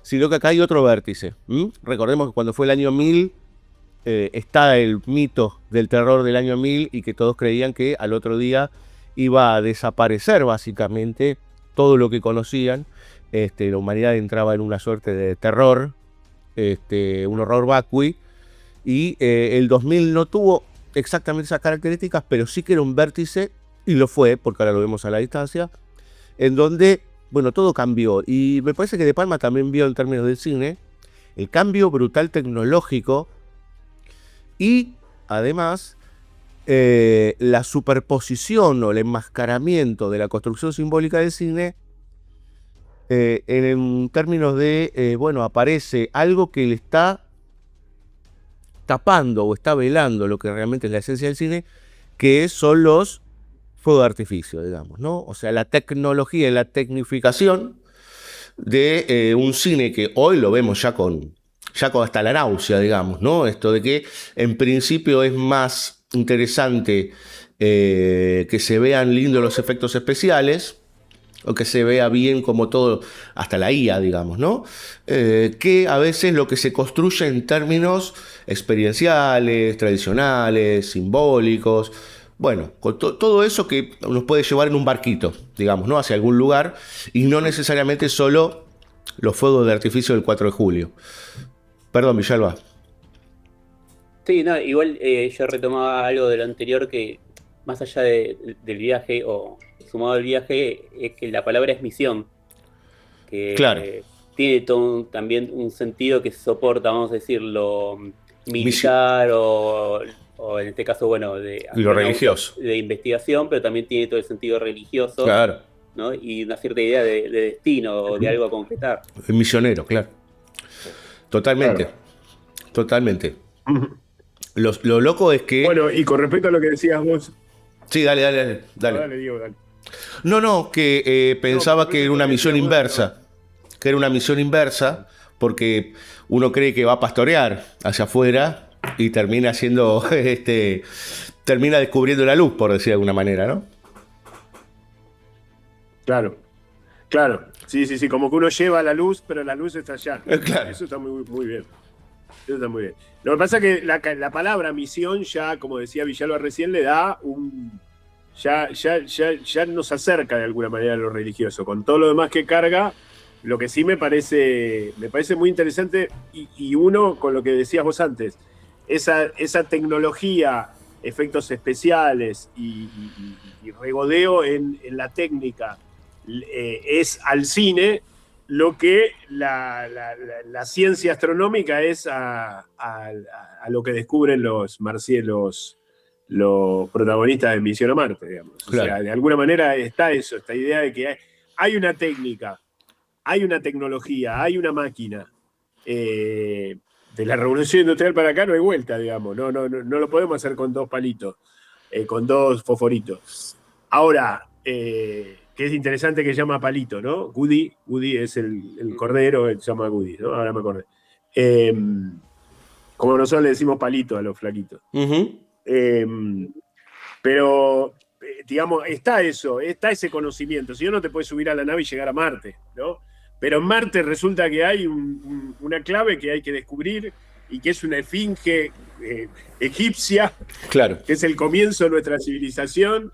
sino que acá hay otro vértice. Recordemos que cuando fue el año 1000, está el mito del terror del año 1000 y que todos creían que al otro día iba a desaparecer básicamente todo lo que conocían. La humanidad entraba en una suerte de terror, un horror vacui, y el 2000 no tuvo exactamente esas características, pero sí que era un vértice, y lo fue, porque ahora lo vemos a la distancia, en donde, bueno, todo cambió. Y me parece que De Palma también vio en términos del cine el cambio brutal tecnológico y, además, la superposición o el enmascaramiento de la construcción simbólica del cine en términos de, bueno, aparece algo que le está tapando o está velando lo que realmente es la esencia del cine, que son los fuegos de artificio, digamos, ¿no? O sea, la tecnología y la tecnificación de un cine que hoy lo vemos ya con hasta la náusea, digamos, ¿no? Esto de que en principio es más interesante que se vean lindos los efectos especiales, o que se vea bien como todo, hasta la IA, digamos, ¿no? Que a veces lo que se construye en términos experienciales, tradicionales, simbólicos, bueno, con todo eso que nos puede llevar en un barquito, digamos, ¿no? Hacia algún lugar, y no necesariamente solo los fuegos de artificio del 4 de julio. Perdón, Villalba. Sí, no, igual yo retomaba algo de lo anterior que, más allá del viaje, o sumado al viaje, es que la palabra es misión, que Claro. tiene todo también un sentido que soporta, vamos a decir, lo militar o en este caso, bueno, Y lo religioso. de investigación, pero también tiene todo el sentido religioso, Claro. ¿no? Y una cierta idea de destino o de algo a concretar. El misionero, claro. Totalmente. Claro. Totalmente. Lo loco es que... Bueno, y con respecto a lo que decías vos. Sí, dale. Dale, Diego, dale. No, que pensaba No, que era una misión decías vos, inversa. Que era una misión inversa, porque uno cree que va a pastorear hacia afuera y termina siendo, termina descubriendo la luz, por decir de alguna manera, ¿no? Claro. Sí, como que uno lleva la luz, pero la luz está allá. Claro. Eso está muy bien. Eso está muy bien. Lo que pasa es que la palabra misión ya, como decía Villalba recién, le da un... Ya nos acerca de alguna manera a lo religioso. Con todo lo demás que carga, lo que sí me parece muy interesante, y uno, con lo que decías vos antes, esa tecnología, efectos especiales y regodeo en la técnica, es al cine lo que la ciencia astronómica es a lo que descubren los marcielos, los protagonistas de Misión a Marte, digamos. Claro. O sea, de alguna manera está eso, esta idea de que hay una técnica, hay una tecnología, hay una máquina. De la revolución industrial para acá no hay vuelta, digamos. No lo podemos hacer con dos palitos, con dos fosforitos. Ahora, que es interesante que se llama palito, ¿no? Goody es el cordero, se llama Goody, ¿no? Ahora me acordé. Como nosotros le decimos palito a los flaquitos. Uh-huh. Pero, digamos, está ese conocimiento. Si no, no te puedes subir a la nave y llegar a Marte, ¿no? Pero en Marte resulta que hay una clave que hay que descubrir y que es una esfinge egipcia, Claro. que es el comienzo de nuestra civilización,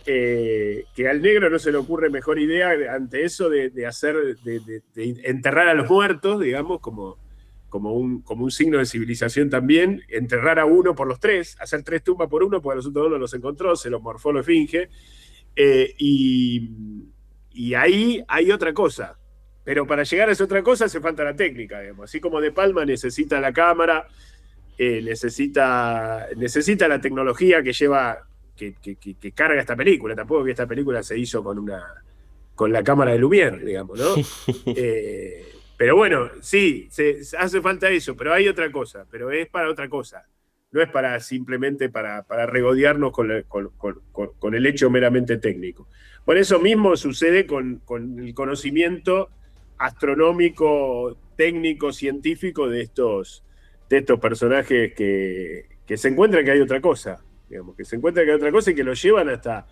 que al negro no se le ocurre mejor idea ante eso de enterrar a los muertos, digamos, como un signo de civilización también, enterrar a uno por los tres, hacer 3 tumbas por uno, porque a los otros dos no los encontró, se los morfó, lo esfinge, Y ahí hay otra cosa. Pero para llegar a esa otra cosa hace falta la técnica, digamos. Así como De Palma necesita la cámara, necesita la tecnología que lleva, que carga esta película. Tampoco que esta película se hizo con la cámara de Lumière, digamos, ¿no? Pero bueno, sí, hace falta eso, pero hay otra cosa, pero es para otra cosa. No es para simplemente para regodearnos con el hecho meramente técnico. Por eso mismo sucede con el conocimiento astronómico, técnico, científico de estos personajes que se encuentran que hay otra cosa, digamos, que se encuentran que hay otra cosa y que lo llevan hasta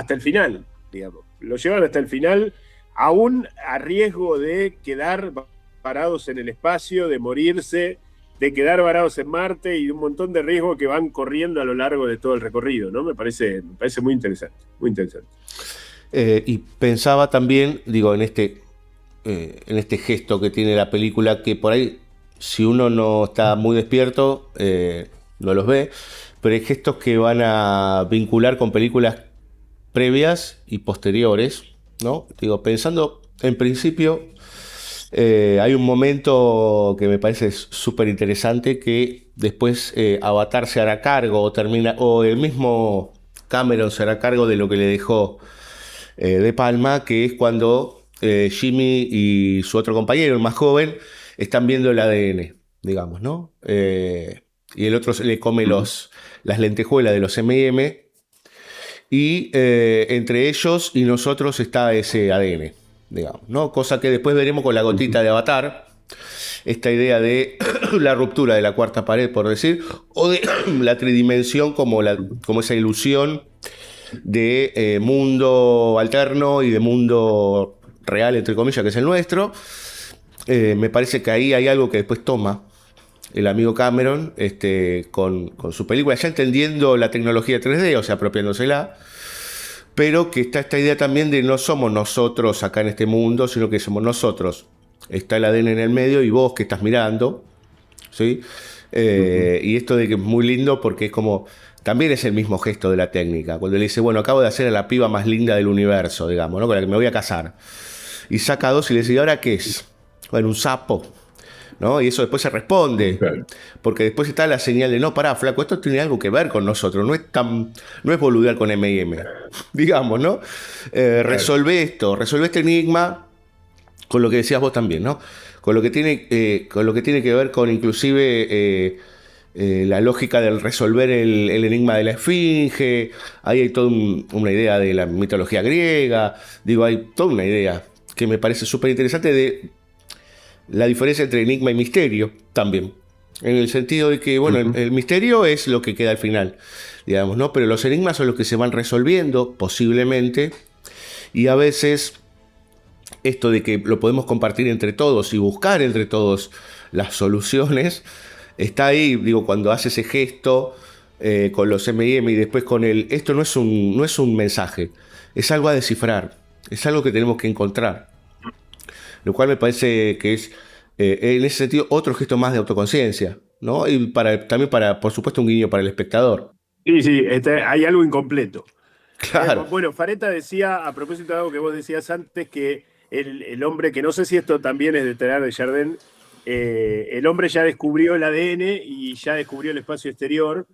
el final, digamos. Lo llevan hasta el final, aún a riesgo de quedar parados en el espacio, de morirse, de quedar varados en Marte y un montón de riesgos que van corriendo a lo largo de todo el recorrido, ¿no? Me parece muy interesante, muy interesante. Y pensaba también, digo, en este gesto que tiene la película, que por ahí, si uno no está muy despierto, no los ve, pero hay gestos que van a vincular con películas previas y posteriores, ¿no? Digo, pensando en principio, hay un momento que me parece súper interesante, que después Avatar se hará cargo o el mismo Cameron se hará cargo de lo que le dejó De Palma, que es cuando Jimmy y su otro compañero, el más joven, están viendo el ADN, digamos, ¿no? Y el otro le come las lentejuelas de los M&M, y entre ellos y nosotros está ese ADN, digamos, ¿no? Cosa que después veremos con la gotita de Avatar, esta idea de la ruptura de la cuarta pared, por decir, o de la tridimensión como esa ilusión de mundo alterno y de mundo real, entre comillas, que es el nuestro. Me parece que ahí hay algo que después toma el amigo Cameron con su película, ya entendiendo la tecnología 3D, o sea, apropiándosela, pero que está esta idea también de no somos nosotros acá en este mundo, sino que somos nosotros. Está el ADN en el medio y vos que estás mirando, ¿sí? Y esto de que es muy lindo porque es como, también es el mismo gesto de la técnica, cuando le dice, bueno, acabo de hacer a la piba más linda del universo, digamos, ¿no? Con la que me voy a casar. Y saca dos y le dice, ¿y ahora qué es? Bueno, un sapo, ¿no? Y eso después se responde, claro, porque después está la señal de, no, pará, flaco, esto tiene algo que ver con nosotros, no es boludear con M&M, digamos, ¿no? Resolvé este enigma con lo que decías vos también, ¿no? Con lo que tiene que ver con inclusive la lógica del resolver el enigma de la esfinge. Ahí hay toda una idea de la mitología griega, digo, hay toda una idea que me parece súper interesante de la diferencia entre enigma y misterio también, en el sentido de que, bueno, el misterio es lo que queda al final, digamos, ¿no? Pero los enigmas son los que se van resolviendo, posiblemente, y a veces esto de que lo podemos compartir entre todos y buscar entre todos las soluciones, está ahí, digo, cuando hace ese gesto con los M&M y después con esto no es un mensaje, es algo a descifrar, es algo que tenemos que encontrar. Lo cual me parece que es, en ese sentido, otro gesto más de autoconciencia, ¿no? Y también por supuesto, un guiño para el espectador. Sí, hay algo incompleto. Claro. Bueno, Fareta decía, a propósito de algo que vos decías antes, que el hombre, que no sé si esto también es de Teilhard de Chardin, el hombre ya descubrió el ADN y ya descubrió el espacio exterior,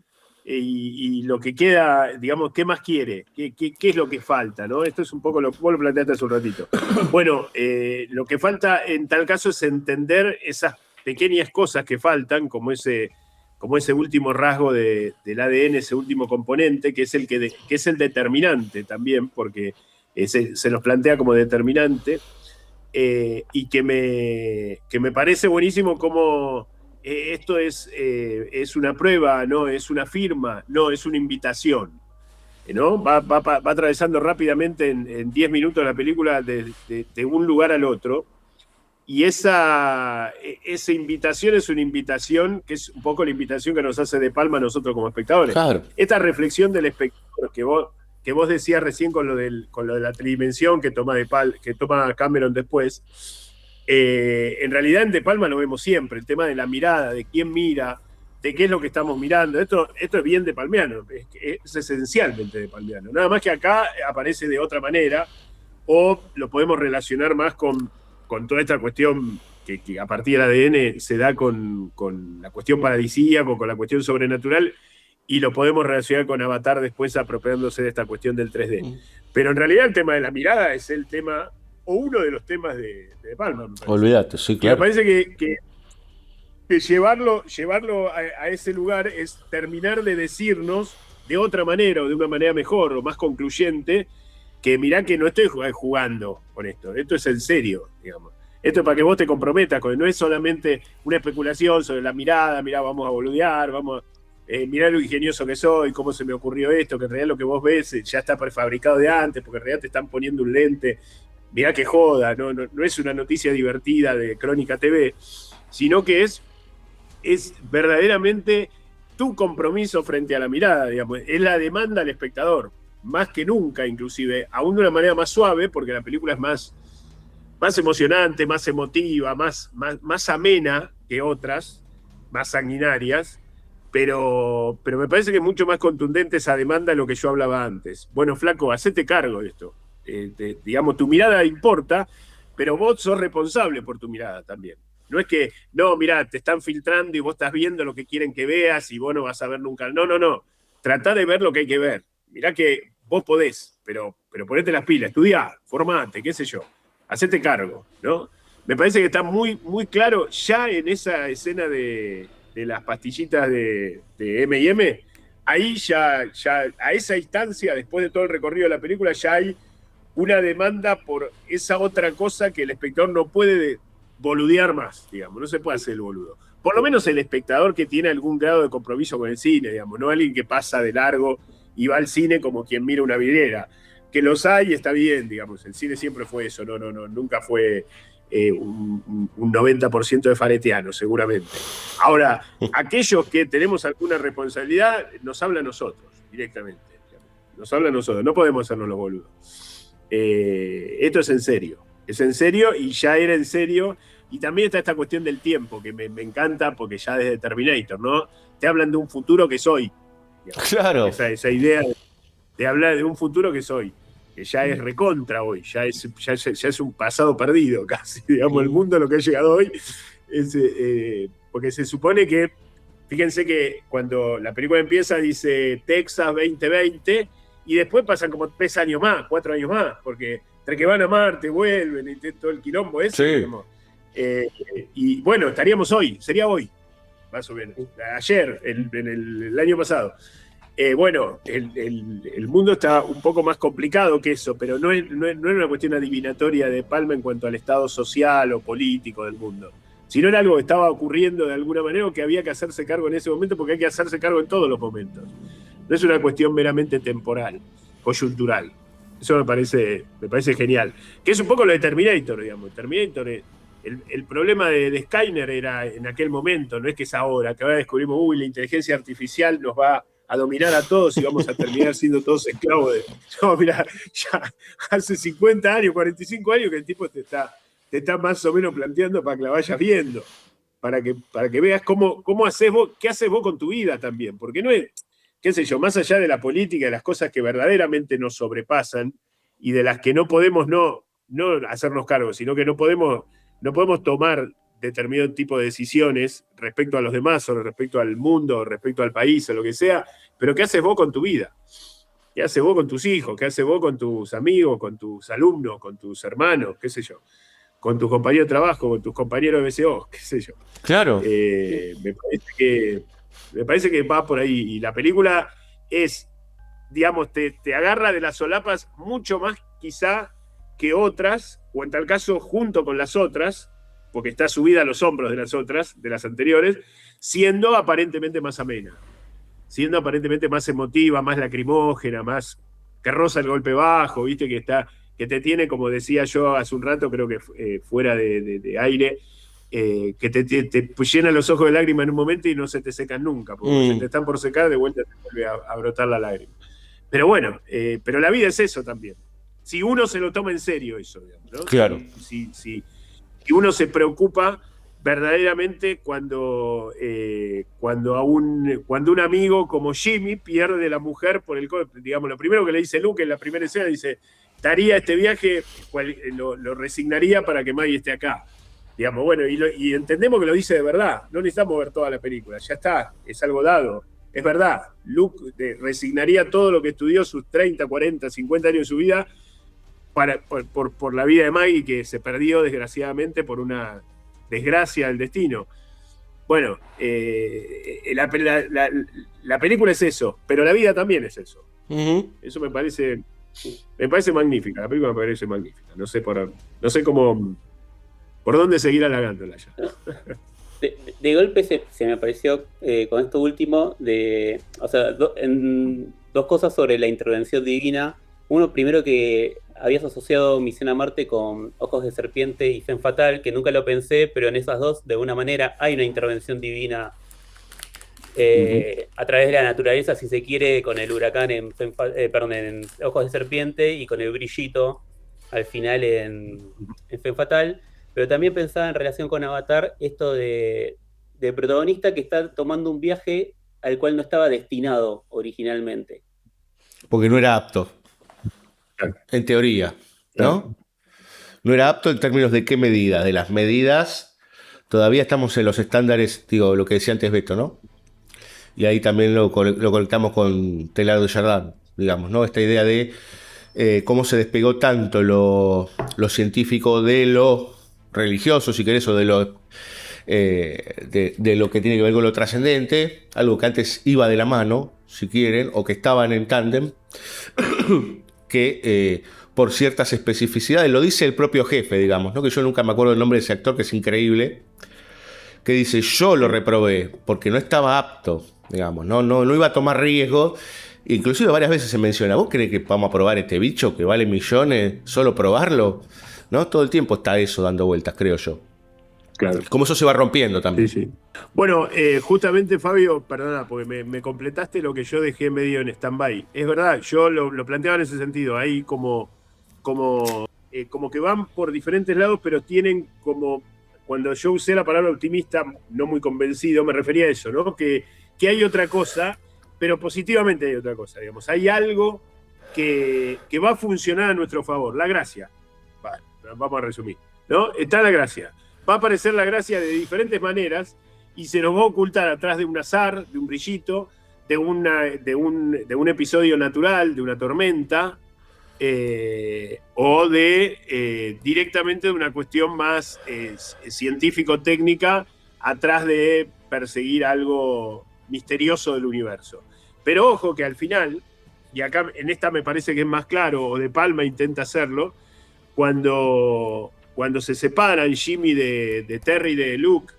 y lo que queda, digamos, ¿qué más quiere? ¿Qué es lo que falta, ¿no? Esto es un poco vos lo planteaste hace un ratito. Bueno, lo que falta en tal caso es entender esas pequeñas cosas que faltan, como ese último rasgo del ADN, ese último componente, que es el determinante también, porque se nos plantea como determinante, y que me parece buenísimo como esto es una prueba, no es una firma, no es una invitación, ¿no? Va atravesando rápidamente en 10 minutos la película de un lugar al otro, y esa invitación es una invitación que es un poco la invitación que nos hace De Palma a nosotros como espectadores. Claro. Esta reflexión del espectador que vos decías recién con lo de la tridimensión que toma Cameron después, en realidad en De Palma lo vemos siempre, el tema de la mirada, de quién mira, de qué es lo que estamos mirando. Esto es bien de Palmiano, es esencialmente de Palmiano. Nada más que acá aparece de otra manera, o lo podemos relacionar más con toda esta cuestión que a partir del ADN se da con la cuestión paradisíaca, con la cuestión sobrenatural, y lo podemos relacionar con Avatar después apropiándose de esta cuestión del 3D. Pero en realidad el tema de la mirada es el tema, o uno de los temas de Palma, me parece. Olvídate, sí, claro. Y me parece que llevarlo a ese lugar es terminar de decirnos de otra manera, o de una manera mejor, o más concluyente, que mirá que no estoy jugando con esto es en serio, digamos. Esto es para que vos te comprometas, no es solamente una especulación sobre la mirada, mirá, vamos a boludear, mirá lo ingenioso que soy, cómo se me ocurrió esto, que en realidad lo que vos ves ya está prefabricado de antes, porque en realidad te están poniendo un lente, mirá que joda, no es una noticia divertida de Crónica TV, sino que es verdaderamente tu compromiso frente a la mirada, digamos, es la demanda al espectador, más que nunca, inclusive, aún de una manera más suave, porque la película es más emocionante, más emotiva, más amena que otras, más sanguinarias, pero me parece que es mucho más contundente esa demanda de lo que yo hablaba antes. Bueno, flaco, hacete cargo de esto. Digamos, tu mirada importa, pero vos sos responsable por tu mirada también. No es que, no, mirá, te están filtrando y vos estás viendo lo que quieren que veas y vos no vas a ver nunca. No. Tratá de ver lo que hay que ver. Mirá que vos podés, pero ponete las pilas, estudiá, formate, qué sé yo. Hacete cargo, ¿no? Me parece que está muy, muy claro ya en esa escena de las pastillitas de M&M. Ahí ya a esa instancia, después de todo el recorrido de la película, ya hay una demanda por esa otra cosa que el espectador no puede boludear más, digamos, no se puede hacer el boludo. Por lo menos el espectador que tiene algún grado de compromiso con el cine, digamos, no alguien que pasa de largo y va al cine como quien mira una vidriera. Que los hay, está bien, digamos, el cine siempre fue eso, nunca fue un 90% de faretiano, seguramente. Ahora, aquellos que tenemos alguna responsabilidad, nos habla a nosotros, directamente. Nos habla a nosotros, no podemos hacernos los boludos. Esto es en serio y ya era en serio. Y también está esta cuestión del tiempo, que me encanta, porque ya desde Terminator, ¿no? Te hablan de un futuro que soy. Digamos, claro. Esa idea de hablar de un futuro que soy, que ya es recontra hoy, ya es un pasado perdido casi, digamos, el mundo lo que ha llegado hoy, es, porque se supone que, fíjense que cuando la película empieza dice Texas 2020, y después pasan como 3 años más, 4 años más, porque entre que van a Marte, vuelven, y todo el quilombo ese, sí. Digamos, y bueno, estaríamos hoy, sería hoy, más o menos, ayer, en el año pasado. Bueno, el mundo está un poco más complicado que eso, pero no es una cuestión adivinatoria de Palma en cuanto al estado social o político del mundo, sino era algo que estaba ocurriendo de alguna manera o que había que hacerse cargo en ese momento, porque hay que hacerse cargo en todos los momentos. No es una cuestión meramente temporal, coyuntural. Eso me parece genial. Que es un poco lo de Terminator, digamos. Terminator, el problema de Skyner era en aquel momento, no es que es ahora, que ahora descubrimos, la inteligencia artificial nos va a dominar a todos y vamos a terminar siendo todos esclavos de... No, mira, ya hace 50 años, 45 años que el tipo te está más o menos planteando para que la vayas viendo, para que veas cómo haces vos, qué haces vos con tu vida también, porque no es, qué sé yo, más allá de la política, de las cosas que verdaderamente nos sobrepasan y de las que no podemos no hacernos cargo, sino que no podemos tomar determinado tipo de decisiones respecto a los demás, o respecto al mundo, o respecto al país, o lo que sea, pero ¿qué haces vos con tu vida? ¿Qué haces vos con tus hijos? ¿Qué haces vos con tus amigos, con tus alumnos, con tus hermanos, qué sé yo? Con tus compañeros de trabajo, con tus compañeros de BCO, qué sé yo. Claro. Me parece que va por ahí, y la película es, digamos, te agarra de las solapas mucho más quizá que otras, o en tal caso junto con las otras, porque está subida a los hombros de las otras, de las anteriores, siendo aparentemente más amena, siendo aparentemente más emotiva, más lacrimógena, más que roza el golpe bajo, viste, que te tiene, como decía yo hace un rato, creo que fuera de aire, que te llena los ojos de lágrimas en un momento y no se te secan nunca, porque se te están por secar, de vuelta te vuelve a brotar la lágrima. Pero bueno, pero la vida es eso también. Si uno se lo toma en serio eso, digamos, ¿no? Claro. Si uno se preocupa verdaderamente cuando un amigo como Jimmy pierde la mujer por el COVID. Digamos, lo primero que le dice Luke en la primera escena, dice, daría este viaje, lo resignaría para que Maggie esté acá. Digamos, bueno, y entendemos que lo dice de verdad, no necesitamos ver toda la película, ya está, es algo dado, es verdad. Luke resignaría todo lo que estudió, sus 30, 40, 50 años de su vida, por la vida de Maggie, que se perdió desgraciadamente por una desgracia del destino. Bueno, la película es eso, pero la vida también es eso. Eso me parece magnífica, la película me parece magnífica. No sé cómo, por dónde seguir halagándola ya. De golpe se me apareció con esto último, dos cosas sobre la intervención divina. Uno, primero, que habías asociado Misión a Marte con Ojos de Serpiente y Femme Fatale, que nunca lo pensé, pero en esas dos, de alguna manera, hay una intervención divina a través de la naturaleza, si se quiere, con el huracán en Ojos de Serpiente y con el brillito al final en Femme Fatale. Pero también pensaba en relación con Avatar esto de protagonista que está tomando un viaje al cual no estaba destinado originalmente. Porque no era apto. En teoría, ¿no? No era apto en términos de qué medida. De las medidas, todavía estamos en los estándares, digo, lo que decía antes Beto, ¿no? Y ahí también lo conectamos con Teilhard de Chardin, digamos, ¿no? Esta idea de cómo se despegó tanto lo científico de lo religioso, si querés, o de lo que tiene que ver con lo trascendente, algo que antes iba de la mano, si quieren, o que estaban en tándem, que por ciertas especificidades, lo dice el propio jefe, digamos, ¿no? Que yo nunca me acuerdo el nombre de ese actor, que es increíble, que dice, yo lo reprobé porque no estaba apto, digamos, no iba a tomar riesgo. Inclusive varias veces se menciona, ¿vos crees que vamos a probar este bicho que vale millones, solo probarlo? ¿No? Todo el tiempo está eso dando vueltas, creo yo. Claro. Como eso se va rompiendo también. Sí. Bueno, justamente, Fabio, perdona, porque me completaste lo que yo dejé medio en stand-by. Es verdad, yo lo planteaba en ese sentido, ahí como que van por diferentes lados, pero tienen como, cuando yo usé la palabra optimista, no muy convencido, me refería a eso, ¿no? Que hay otra cosa, pero positivamente hay otra cosa, digamos. Hay algo que va a funcionar a nuestro favor, la gracia. Vale, vamos a resumir, ¿no? Está la gracia. Va a aparecer la gracia de diferentes maneras y se nos va a ocultar atrás de un azar, de un brillito, de un episodio natural, de una tormenta, o directamente de una cuestión más científico-técnica atrás de perseguir algo misterioso del universo. Pero ojo que al final, y acá en esta me parece que es más claro, o De Palma intenta hacerlo, cuando se separan Jimmy de Terry de Luke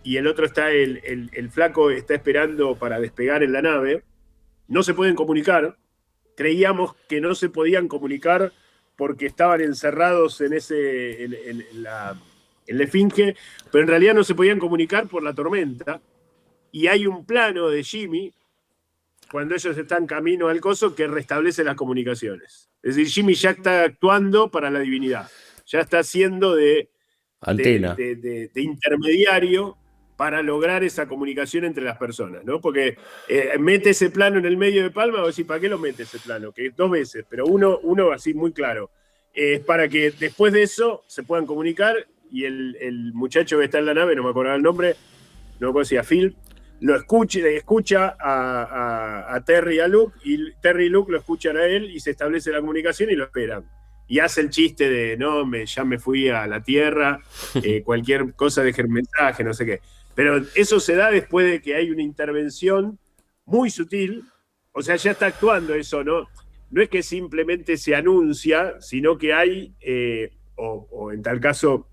y el otro está, el flaco está esperando para despegar en la nave, no se pueden comunicar. Creíamos que no se podían comunicar porque estaban encerrados en la esfinge, pero en realidad no se podían comunicar por la tormenta. Y hay un plano de Jimmy, cuando ellos están camino al coso, que restablece las comunicaciones. Es decir, Jimmy ya está actuando para la divinidad. Ya está haciendo de antena, de intermediario para lograr esa comunicación entre las personas, ¿no? Porque mete ese plano en el medio de Palma, o decir, ¿para qué lo mete ese plano? Que 2 veces, pero uno así muy claro. Es para que después de eso se puedan comunicar y el muchacho que está en la nave, no me acuerdo el nombre, no me acuerdo si a Phil, lo escucha a Terry y a Luke, y Terry y Luke lo escuchan a él y se establece la comunicación y lo esperan. Y hace el chiste de, ya me fui a la Tierra, cualquier cosa deje un mensaje, no sé qué. Pero eso se da después de que hay una intervención muy sutil, o sea, ya está actuando eso, ¿no? No es que simplemente se anuncia, sino que hay, o en tal caso,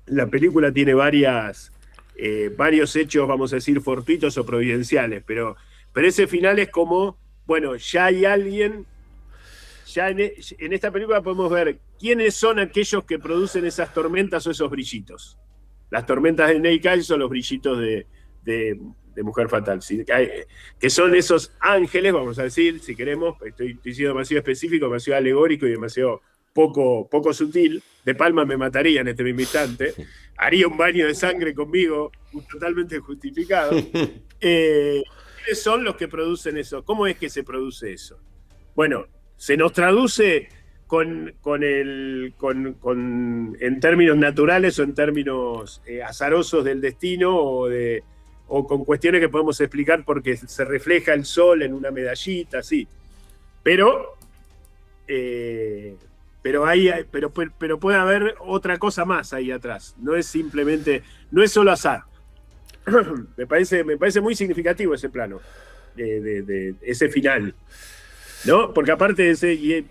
la película tiene varios hechos, vamos a decir, fortuitos o providenciales, pero ese final es como, bueno, ya hay alguien. Ya en esta película podemos ver quiénes son aquellos que producen esas tormentas o esos brillitos. Las tormentas de Snake Eyes son los brillitos de Mujer Fatal, ¿sí? Que son esos ángeles, vamos a decir, si queremos, estoy siendo demasiado específico, demasiado alegórico y demasiado poco sutil. De Palma me mataría en este mismo instante. haría un baño de sangre conmigo, totalmente justificado. ¿Quiénes son los que producen eso? ¿Cómo es que se produce eso? Bueno, se nos traduce en términos naturales o en términos azarosos del destino o con cuestiones que podemos explicar porque se refleja el sol en una medallita, sí. Pero puede haber otra cosa más ahí atrás. No es solo azar. me parece muy significativo ese plano, de ese final, ¿no? Porque aparte de ese,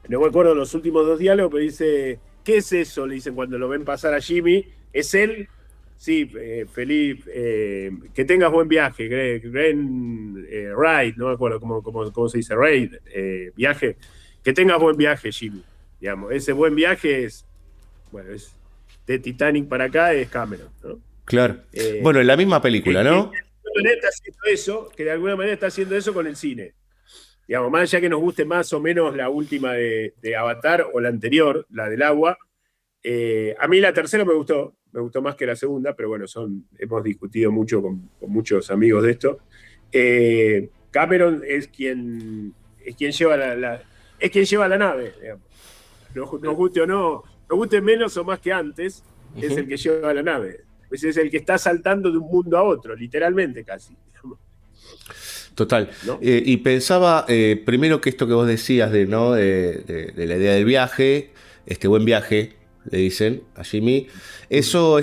no me acuerdo los últimos 2 diálogos, pero dice, ¿qué es eso? Le dicen cuando lo ven pasar a Jimmy. ¿Es él? Sí, feliz, que tengas buen viaje, ride, no me acuerdo cómo se dice, ride, viaje. Que tengas buen viaje, Jimmy. Digamos, ese buen viaje es de Titanic para acá, es Cameron, ¿no? Claro. Bueno, en la misma película, ¿no? Que de alguna manera está haciendo eso con el cine. Digamos, más allá que nos guste más o menos la última de Avatar o la anterior, la del agua, a mí la tercera me gustó más que la segunda, pero bueno, hemos discutido mucho con muchos amigos de esto. Cameron es quien lleva la nave, digamos. Nos guste o no, nos guste menos o más que antes, es el que lleva la nave. Pues es el que está saltando de un mundo a otro, literalmente casi, digamos. Total. ¿No? Y pensaba, primero que esto que vos decías de la idea del viaje, este buen viaje, le dicen a Jimmy, eso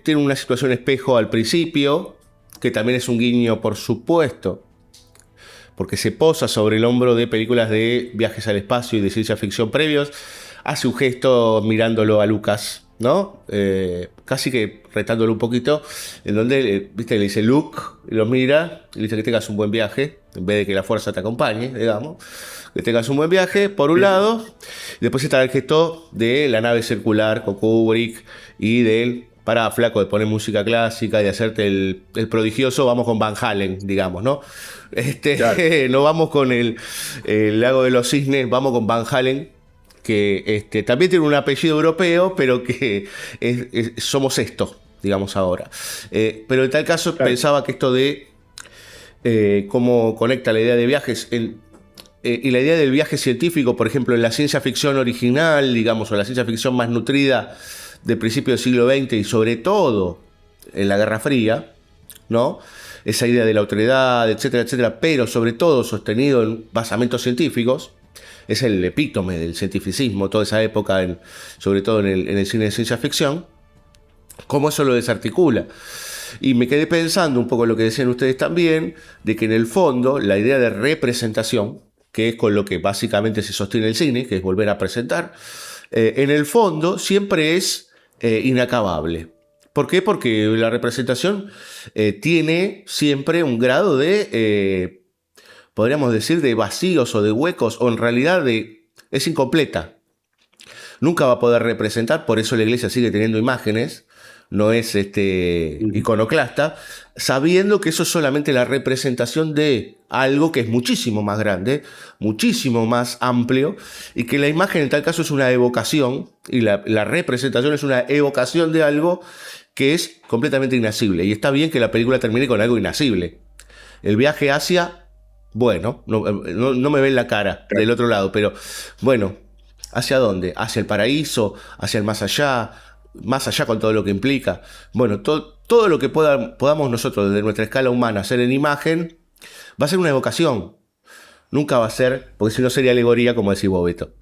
tiene una situación espejo al principio, que también es un guiño, por supuesto, porque se posa sobre el hombro de películas de viajes al espacio y de ciencia ficción previos, hace un gesto mirándolo a Lucas, ¿no? Casi que retándolo un poquito, en donde ¿viste? Le dice Luke, y lo mira, y le dice que tengas un buen viaje, en vez de que la fuerza te acompañe, digamos. Que tengas un buen viaje, por un lado. Y después está el gesto de la nave circular con Kubrick y del para flaco de poner música clásica y de hacerte el prodigioso, vamos con Van Halen, digamos, ¿no? Claro. No vamos con el Lago de los Cisnes, vamos con Van Halen, que también tiene un apellido europeo, pero que somos esto, digamos ahora. Pero en tal caso, claro, pensaba que esto de cómo conecta la idea de viajes y la idea del viaje científico, por ejemplo, en la ciencia ficción original, digamos, o la ciencia ficción más nutrida del principio del siglo XX y sobre todo en la Guerra Fría, ¿no? Esa idea de la otredad, etcétera, etcétera, pero sobre todo sostenido en basamentos científicos, es el epítome del cientificismo, toda esa época, sobre todo en el cine de ciencia ficción, cómo eso lo desarticula. Y me quedé pensando un poco en lo que decían ustedes también, de que en el fondo la idea de representación, que es con lo que básicamente se sostiene el cine, que es volver a presentar, en el fondo siempre es inacabable. ¿Por qué? Porque la representación tiene siempre un grado de, podríamos decir, de vacíos o de huecos, o en realidad es incompleta. Nunca va a poder representar, por eso la iglesia sigue teniendo imágenes, no es iconoclasta, sabiendo que eso es solamente la representación de algo que es muchísimo más grande, muchísimo más amplio, y que la imagen en tal caso es una evocación, y la representación es una evocación de algo que es completamente inasible. Y está bien que la película termine con algo inasible. El viaje hacia, bueno, no me ven la cara del otro lado, pero bueno, ¿hacia dónde? ¿Hacia el paraíso? ¿Hacia el más allá con todo lo que implica? Bueno, todo lo que podamos nosotros desde nuestra escala humana hacer en imagen va a ser una evocación. Nunca va a ser, porque si no sería alegoría, como decís vos, Beto.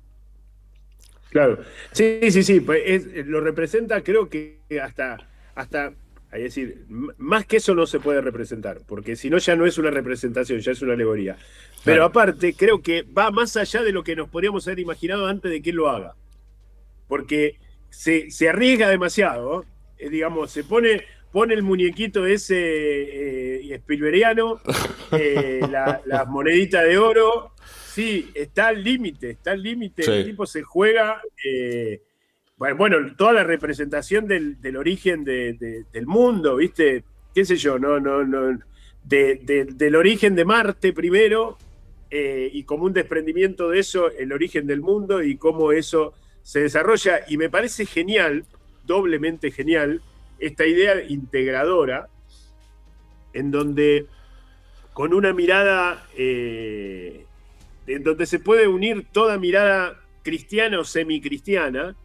Claro, sí, pues lo representa, creo que hasta, es decir, más que eso no se puede representar, porque si no ya no es una representación, ya es una alegoría. Pero claro, aparte, creo que va más allá de lo que nos podríamos haber imaginado antes de que él lo haga. Porque se arriesga demasiado, digamos, pone el muñequito ese Spielbergiano, las moneditas de oro, sí, está al límite, sí. El tipo se juega, bueno, toda la representación del origen del mundo, ¿viste? Qué sé yo, del origen de Marte primero, y como un desprendimiento de eso, el origen del mundo y cómo eso se desarrolla y me parece genial, doblemente genial, esta idea integradora en donde con una mirada en donde se puede unir toda mirada cristiana o semicristiana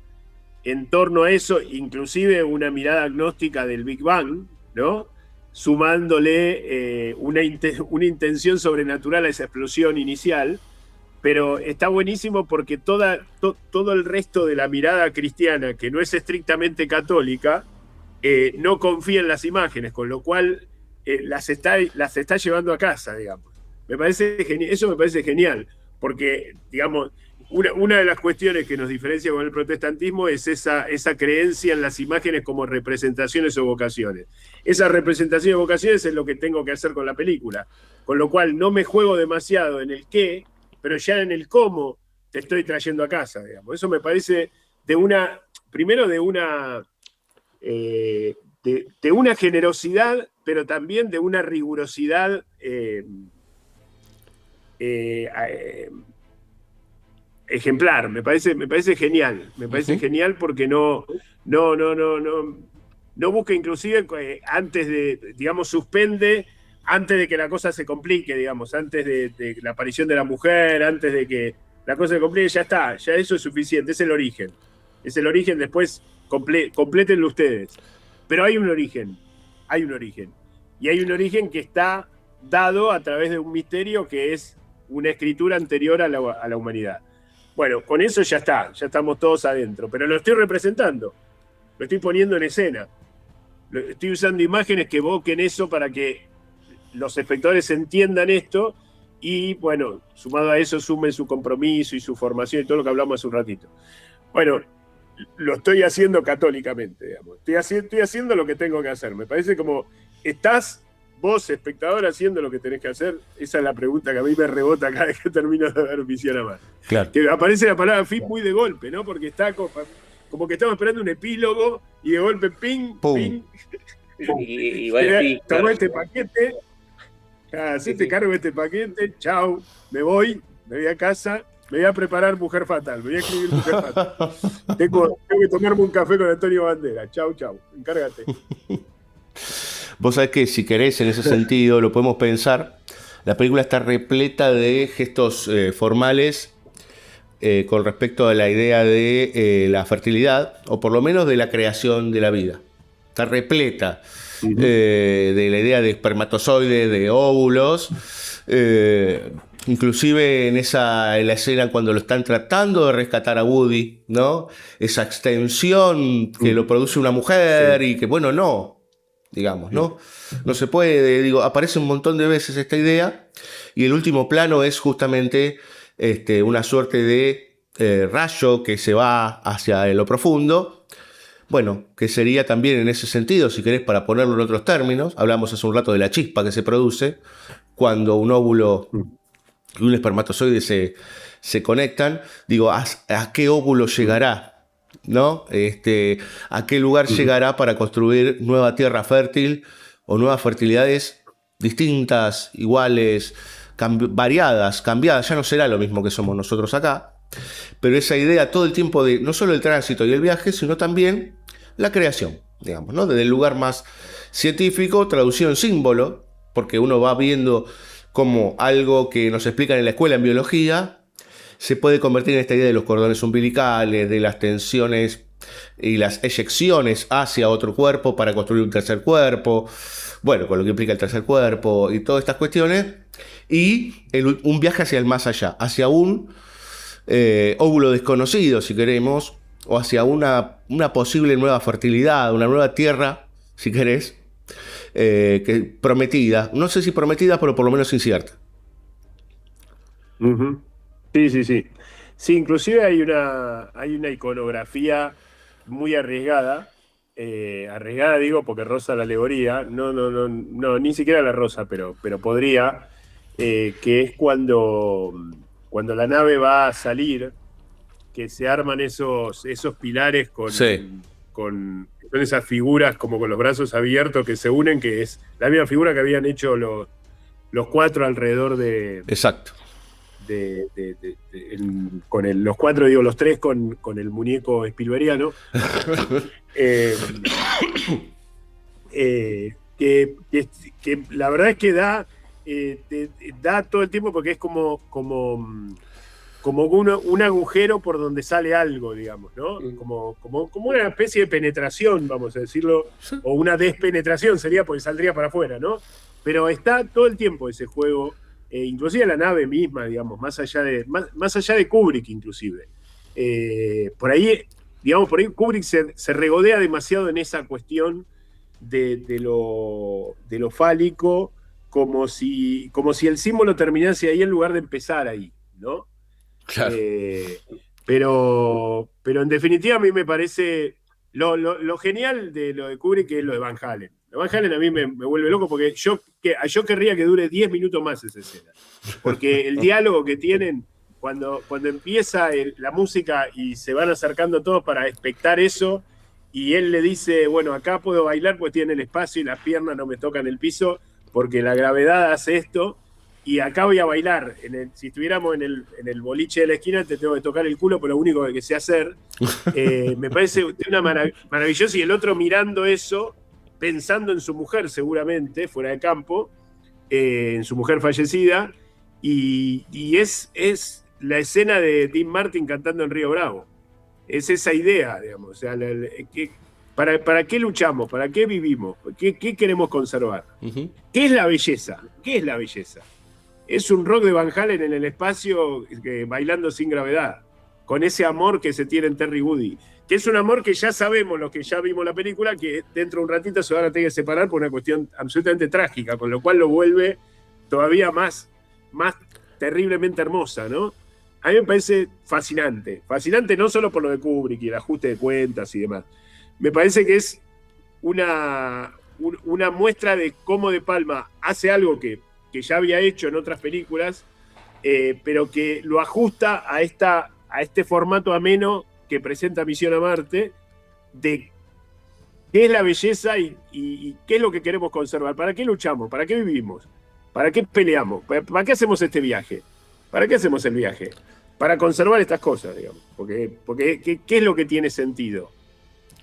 en torno a eso, inclusive una mirada agnóstica del Big Bang, ¿no? Sumándole una intención sobrenatural a esa explosión inicial, pero está buenísimo porque todo el resto de la mirada cristiana, que no es estrictamente católica, no confía en las imágenes, con lo cual las está llevando a casa, digamos. Eso me parece genial, porque, digamos, una de las cuestiones que nos diferencia con el protestantismo es esa creencia en las imágenes como representaciones o vocaciones. Esas representaciones o vocaciones es lo que tengo que hacer con la película, con lo cual no me juego demasiado en el qué, pero ya en el cómo te estoy trayendo a casa, digamos. Eso me parece de una generosidad, pero también de una rigurosidad ejemplar. Me parece genial. Me parece genial porque no busca, inclusive antes de, digamos, suspende antes de que la cosa se complique, digamos, antes de la aparición de la mujer, antes de que la cosa se complique, ya está, ya eso es suficiente, es el origen. Es el origen, después complétenlo ustedes. Pero hay un origen. Y hay un origen que está dado a través de un misterio que es una escritura anterior a la humanidad. Bueno, con eso ya está, ya estamos todos adentro, pero lo estoy representando, lo estoy poniendo en escena. Estoy usando imágenes que evoquen eso para que los espectadores entiendan esto y, bueno, sumado a eso, sumen su compromiso y su formación y todo lo que hablamos hace un ratito. Bueno, lo estoy haciendo católicamente, digamos. Estoy haciendo lo que tengo que hacer. Me parece como, ¿estás vos, espectador, haciendo lo que tenés que hacer? Esa es la pregunta que a mí me rebota cada vez que termino de ver Misión Amar. Claro. Que aparece la palabra fin muy de golpe, ¿no? Porque está como que estamos esperando un epílogo y de golpe, ping, ¡pum! Ping. Y bueno, sí, tomá claro. este paquete, te cargo este paquete, chau, me voy a casa, me voy a preparar Mujer Fatal, me voy a escribir Mujer Fatal. Tengo que tomarme un café con Antonio Banderas, chau, encárgate. Vos sabés que si querés, en ese sentido, lo podemos pensar. La película está repleta de gestos formales con respecto a la idea de la fertilidad, o por lo menos de la creación de la vida. Está repleta de la idea de espermatozoides, de óvulos. Inclusive en la escena cuando lo están tratando de rescatar a Woody, ¿no? Esa extensión que lo produce una mujer y que, bueno, no, digamos, ¿no? No se puede, digo, aparece un montón de veces esta idea y el último plano es justamente una suerte de rayo que se va hacia lo profundo. Bueno, que sería también en ese sentido, si querés, para ponerlo en otros términos, hablamos hace un rato de la chispa que se produce cuando un óvulo y un espermatozoide se conectan. Digo, ¿a qué óvulo llegará? ¿No? ¿A qué lugar llegará para construir nueva tierra fértil o nuevas fertilidades distintas, iguales, variadas, cambiadas? Ya no será lo mismo que somos nosotros acá. Pero esa idea todo el tiempo de no solo el tránsito y el viaje, sino también la creación, digamos, ¿no? Desde el lugar más científico, traducido en símbolo, porque uno va viendo cómo algo que nos explican en la escuela en biología se puede convertir en esta idea de los cordones umbilicales, de las tensiones y las eyecciones hacia otro cuerpo para construir un tercer cuerpo, bueno, con lo que implica el tercer cuerpo y todas estas cuestiones, y un viaje hacia el más allá, hacia un óvulo desconocido, si queremos, o hacia una posible nueva fertilidad, una nueva tierra, si querés, que prometida. No sé si prometida, pero por lo menos incierta. Sí. Sí, inclusive hay una iconografía muy arriesgada. Arriesgada digo porque roza la alegoría. No, ni siquiera la roza, pero podría. Que es cuando la nave va a salir, que se arman esos pilares con esas figuras como con los brazos abiertos que se unen, que es la misma figura que habían hecho los cuatro alrededor Exacto. los cuatro, digo los tres, con el muñeco Spielbergiano. Que la verdad es que da todo el tiempo, porque es como un agujero por donde sale algo, digamos, ¿no? Como una especie de penetración, vamos a decirlo, o una despenetración sería, porque saldría para afuera, ¿no? Pero está todo el tiempo ese juego, inclusive la nave misma, digamos, más allá de Kubrick, inclusive. Por ahí Kubrick se regodea demasiado en esa cuestión de lo fálico, como si el símbolo terminase ahí en lugar de empezar ahí, ¿no? Claro. Pero en definitiva a mí me parece lo genial de lo de Kubrick, que es lo de Van Halen. Lo de Van Halen a mí me vuelve loco, porque yo querría que dure 10 minutos más esa escena, porque el diálogo que tienen cuando empieza la música y se van acercando todos para expectar eso, y él le dice, bueno, acá puedo bailar pues tiene el espacio y las piernas no me tocan el piso porque la gravedad hace esto, y acá voy a bailar. Si estuviéramos en el boliche de la esquina, te tengo que tocar el culo, pero lo único que sé hacer. Me parece maravilloso, y el otro mirando eso, pensando en su mujer seguramente, fuera de campo, en su mujer fallecida, y es la escena de Dean Martin cantando en Río Bravo. Es esa idea, digamos. O sea, ¿para qué luchamos? ¿Para qué vivimos? ¿Qué queremos conservar? Uh-huh. ¿Qué es la belleza? ¿Qué es la belleza? Es un rock de Van Halen en el espacio, bailando sin gravedad, con ese amor que se tiene en Terry Woody, que es un amor que ya sabemos, los que ya vimos la película, que dentro de un ratito se van a tener que separar por una cuestión absolutamente trágica, con lo cual lo vuelve todavía más terriblemente hermosa, ¿no? A mí me parece fascinante no solo por lo de Kubrick y el ajuste de cuentas y demás. Me parece que es una muestra de cómo De Palma hace algo que ya había hecho en otras películas, pero que lo ajusta a este formato ameno que presenta Misión a Marte, de qué es la belleza y qué es lo que queremos conservar, para qué luchamos, para qué vivimos, para qué peleamos, para qué hacemos este viaje, para qué hacemos el viaje. Para conservar estas cosas, digamos. Porque ¿qué es lo que tiene sentido?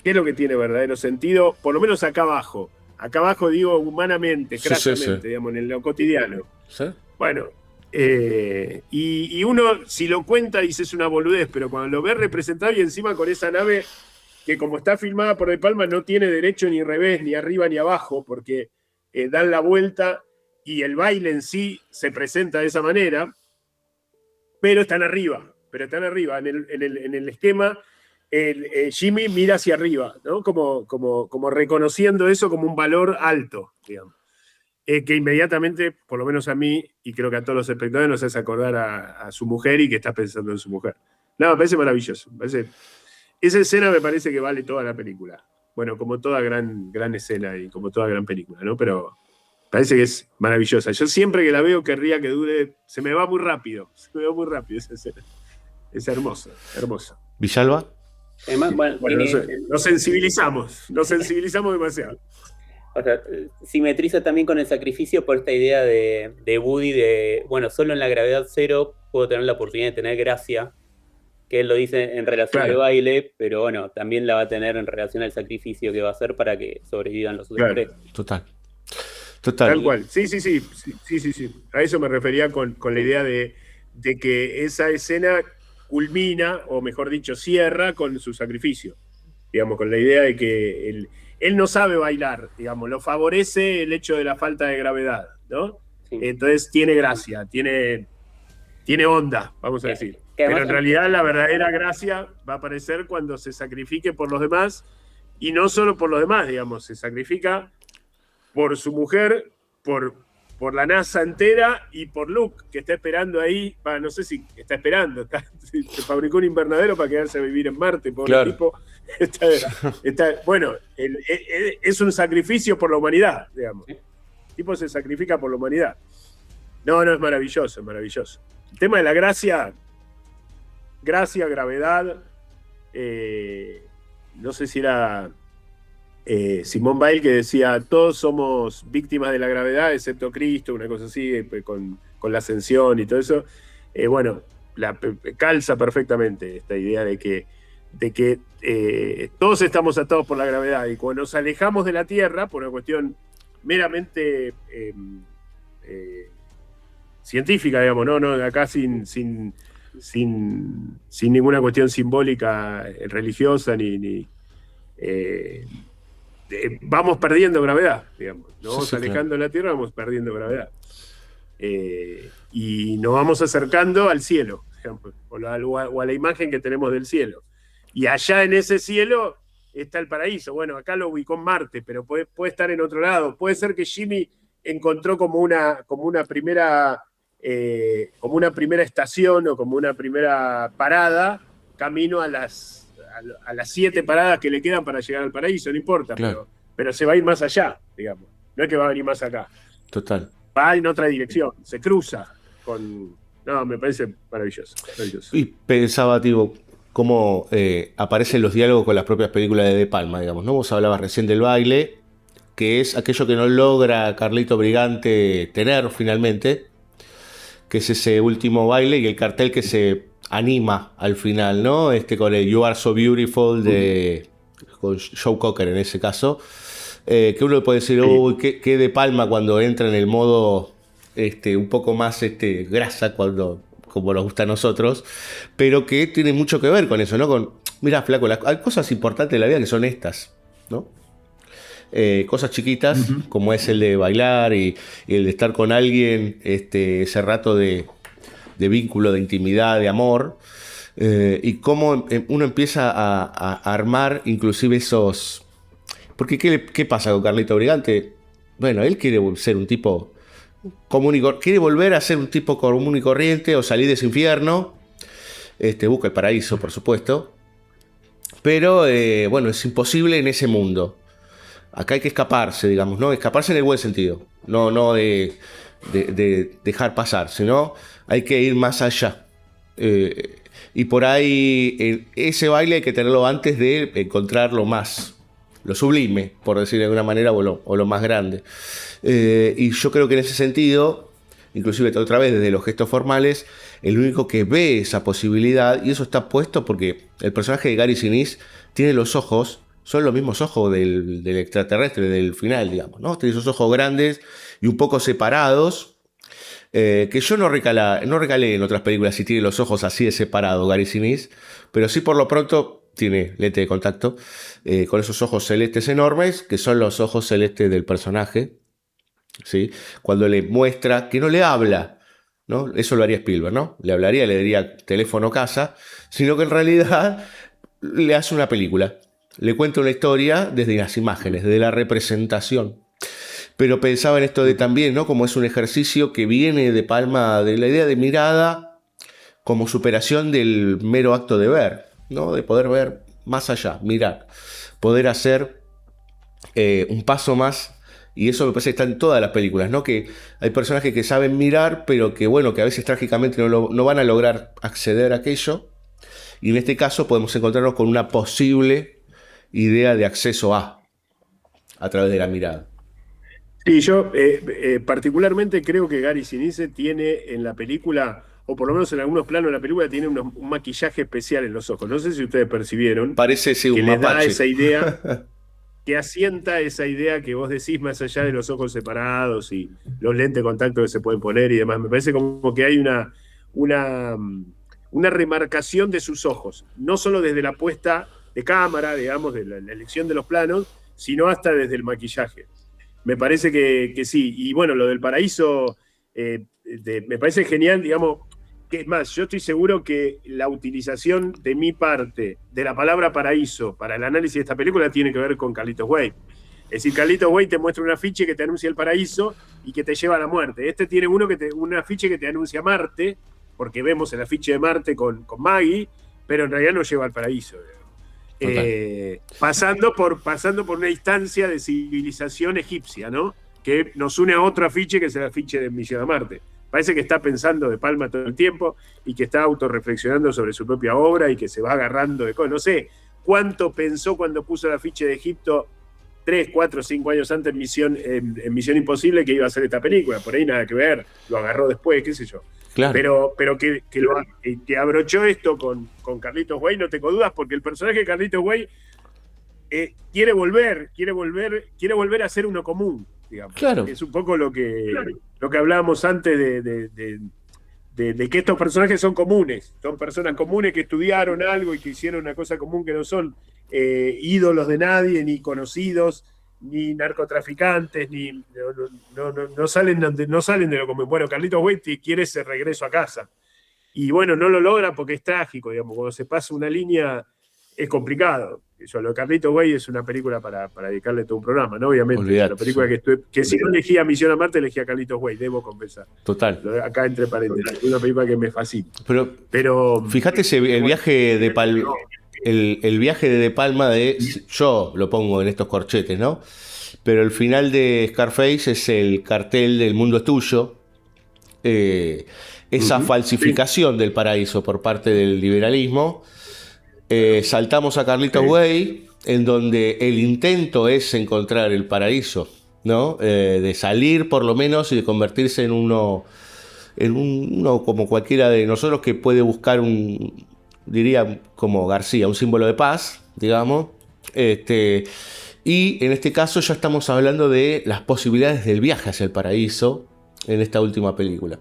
¿Qué es lo que tiene verdadero sentido? Por lo menos acá abajo. Acá abajo digo humanamente, crasamente, digamos, en lo cotidiano. ¿Sí? Bueno, y uno, si lo cuenta, dice es una boludez, pero cuando lo ve representado y encima con esa nave que, como está filmada por De Palma, no tiene derecho ni revés, ni arriba ni abajo, porque dan la vuelta y el baile en sí se presenta de esa manera. Pero están arriba. En el esquema, Jimmy mira hacia arriba, ¿no? Como reconociendo eso como un valor alto, digamos. Que inmediatamente, por lo menos a mí, y creo que a todos los espectadores, nos hace acordar a su mujer y que está pensando en su mujer. No, me parece maravilloso. Esa escena me parece que vale toda la película. Bueno, como toda gran escena y como toda gran película, ¿no? Pero parece que es maravillosa. Yo siempre que la veo querría que dure. Se me va muy rápido esa escena. Es hermosa. ¿Villalba? Además, bueno, nos sensibilizamos demasiado. O sea, simetriza también con el sacrificio por esta idea de Woody de, bueno, solo en la gravedad cero puedo tener la oportunidad de tener gracia, que él lo dice en relación al baile, pero bueno, también la va a tener en relación al sacrificio que va a hacer para que sobrevivan los otros tres. Total. Tal cual. Sí. A eso me refería con la idea de que esa escena culmina, o mejor dicho, cierra con su sacrificio. Digamos, con la idea de que él no sabe bailar, digamos, lo favorece el hecho de la falta de gravedad, ¿no? Sí. Entonces tiene gracia, tiene onda, vamos a decir. Pero en realidad la verdadera gracia va a aparecer cuando se sacrifique por los demás, y no solo por los demás, digamos, se sacrifica por su mujer, por la NASA entera y por Luke, que está esperando ahí, no sé si está esperando, se fabricó un invernadero para quedarse a vivir en Marte, pobre tipo. Bueno, es un sacrificio por la humanidad, digamos. El tipo se sacrifica por la humanidad. No, es maravilloso. El tema de la gracia, gravedad, no sé si era Simón Weil que decía, todos somos víctimas de la gravedad, excepto Cristo, una cosa así, con la ascensión y todo eso. bueno, calza perfectamente esta idea de que todos estamos atados por la gravedad y cuando nos alejamos de la Tierra, por una cuestión meramente científica, digamos, no acá sin ninguna cuestión simbólica religiosa vamos perdiendo gravedad, digamos. Nos vamos alejando de la Tierra, vamos perdiendo gravedad. Y nos vamos acercando al cielo, digamos, o a la imagen que tenemos del cielo. Y allá en ese cielo está el paraíso. Bueno, acá lo ubicó en Marte, pero puede estar en otro lado. Puede ser que Jimmy encontró como una primera estación o como una primera parada camino a las 7 paradas que le quedan para llegar al paraíso, no importa, claro. pero se va a ir más allá, digamos. No es que va a venir más acá. Total. Va en otra dirección, se cruza con... No, me parece maravilloso. Y pensaba, tipo, cómo aparecen los diálogos con las propias películas de De Palma, digamos, ¿no? Vos hablabas recién del baile, que es aquello que no logra Carlito Brigante tener finalmente, que es ese último baile y el cartel que se anima al final, ¿no? Con el You Are So Beautiful con Joe Cocker en ese caso, que uno puede decir, uy, qué De Palma cuando entra en el modo un poco más grasa, como nos gusta a nosotros, pero que tiene mucho que ver con eso, ¿no? Mirá, flaco, hay cosas importantes de la vida que son estas, ¿no? Cosas chiquitas, como es el de bailar y el de estar con alguien, ese rato de vínculo, de intimidad, de amor, y cómo uno empieza a armar inclusive esos... Porque ¿qué pasa con Carlito Brigante? Bueno, él quiere ser un tipo común quiere volver a ser un tipo común y corriente o salir de ese infierno, busca el paraíso, por supuesto, pero bueno, es imposible en ese mundo. Acá hay que escaparse, digamos, ¿no? Escaparse en el buen sentido, no de dejar pasar, sino hay que ir más allá. Y por ahí ese baile hay que tenerlo antes de encontrar lo sublime, por decir de alguna manera, o lo más grande. Y yo creo que en ese sentido, inclusive otra vez desde los gestos formales, el único que ve esa posibilidad, y eso está puesto porque el personaje de Gary Sinise tiene los ojos, son los mismos ojos del extraterrestre, del final, digamos, ¿no? Tiene esos ojos grandes y un poco separados, que yo no recalé en otras películas si tiene los ojos así de separados Gary Sinise, pero sí por lo pronto tiene lente de contacto, con esos ojos celestes enormes, que son los ojos celestes del personaje, ¿sí? Cuando le muestra que no le habla, ¿no? Eso lo haría Spielberg, ¿no? Le hablaría, le diría teléfono casa, sino que en realidad le hace una película. Le cuenta una historia desde las imágenes, desde la representación. Pero pensaba en esto de también, ¿no? Como es un ejercicio que viene de Palma de la idea de mirada como superación del mero acto de ver, ¿no? De poder ver más allá, mirar, poder hacer un paso más. Y eso me parece que está en todas las películas, ¿no? Que hay personajes que saben mirar, pero que, bueno, que a veces trágicamente no van a lograr acceder a aquello. Y en este caso podemos encontrarnos con una posible idea de acceso a través de la mirada. Sí, yo particularmente creo que Gary Sinise tiene en la película, o por lo menos en algunos planos de la película, tiene un maquillaje especial en los ojos. No sé si ustedes percibieron. Parece sí, que un le mapache. da esa idea, que asienta esa idea que vos decís más allá de los ojos separados y los lentes de contacto que se pueden poner y demás. Me parece como que hay una remarcación de sus ojos, no solo desde la puesta de cámara, digamos, de la elección de los planos, sino hasta desde el maquillaje. Me parece que sí. Y bueno, lo del paraíso me parece genial, digamos, que es más, yo estoy seguro que la utilización de mi parte de la palabra paraíso para el análisis de esta película tiene que ver con Carlitos Way. Es decir, Carlitos Way te muestra un afiche que te anuncia el paraíso y que te lleva a la muerte. Este tiene un afiche que te anuncia Marte, porque vemos el afiche de Marte con Maggie, pero en realidad no lleva al paraíso. Pasando por una instancia de civilización egipcia, ¿no? Que nos une a otro afiche que es el afiche de Misión a Marte. Parece que está pensando De Palma todo el tiempo y que está autorreflexionando sobre su propia obra y que se va agarrando de cosas. No sé cuánto pensó cuando puso el afiche de Egipto 3, 4, 5 años antes en Misión Imposible que iba a hacer esta película. Por ahí nada que ver, lo agarró después, qué sé yo. Claro. Pero que abrochó esto con Carlitos Way, no tengo dudas, porque el personaje de Carlitos Way quiere volver a ser uno común, digamos. Claro. Es un poco lo que hablábamos antes de que estos personajes son comunes, son personas comunes que estudiaron algo y que hicieron una cosa común, que no son ídolos de nadie, ni conocidos, ni narcotraficantes, no salen de lo común. Bueno, Carlitos Way quiere ese regreso a casa. Y bueno, no lo logra porque es trágico, digamos, cuando se pasa una línea es complicado. Lo de Carlitos Way es una película para dedicarle todo un programa, ¿no? Obviamente. Olvidate, es una película que si no elegía Misión a Marte, elegía Carlitos Way, debo confesar. Total. Acá entre paréntesis. Es una película que me fascina. Pero fíjate el viaje de Palma. El viaje de Palma yo lo pongo en estos corchetes, ¿no? Pero el final de Scarface es el cartel del mundo es tuyo. Esa falsificación del paraíso por parte del liberalismo. Saltamos a Carlitos Way, en donde el intento es encontrar el paraíso, ¿no? De salir por lo menos y de convertirse en uno como cualquiera de nosotros que puede buscar diría como García, un símbolo de paz, digamos. Y en este caso ya estamos hablando de las posibilidades del viaje hacia el paraíso en esta última película.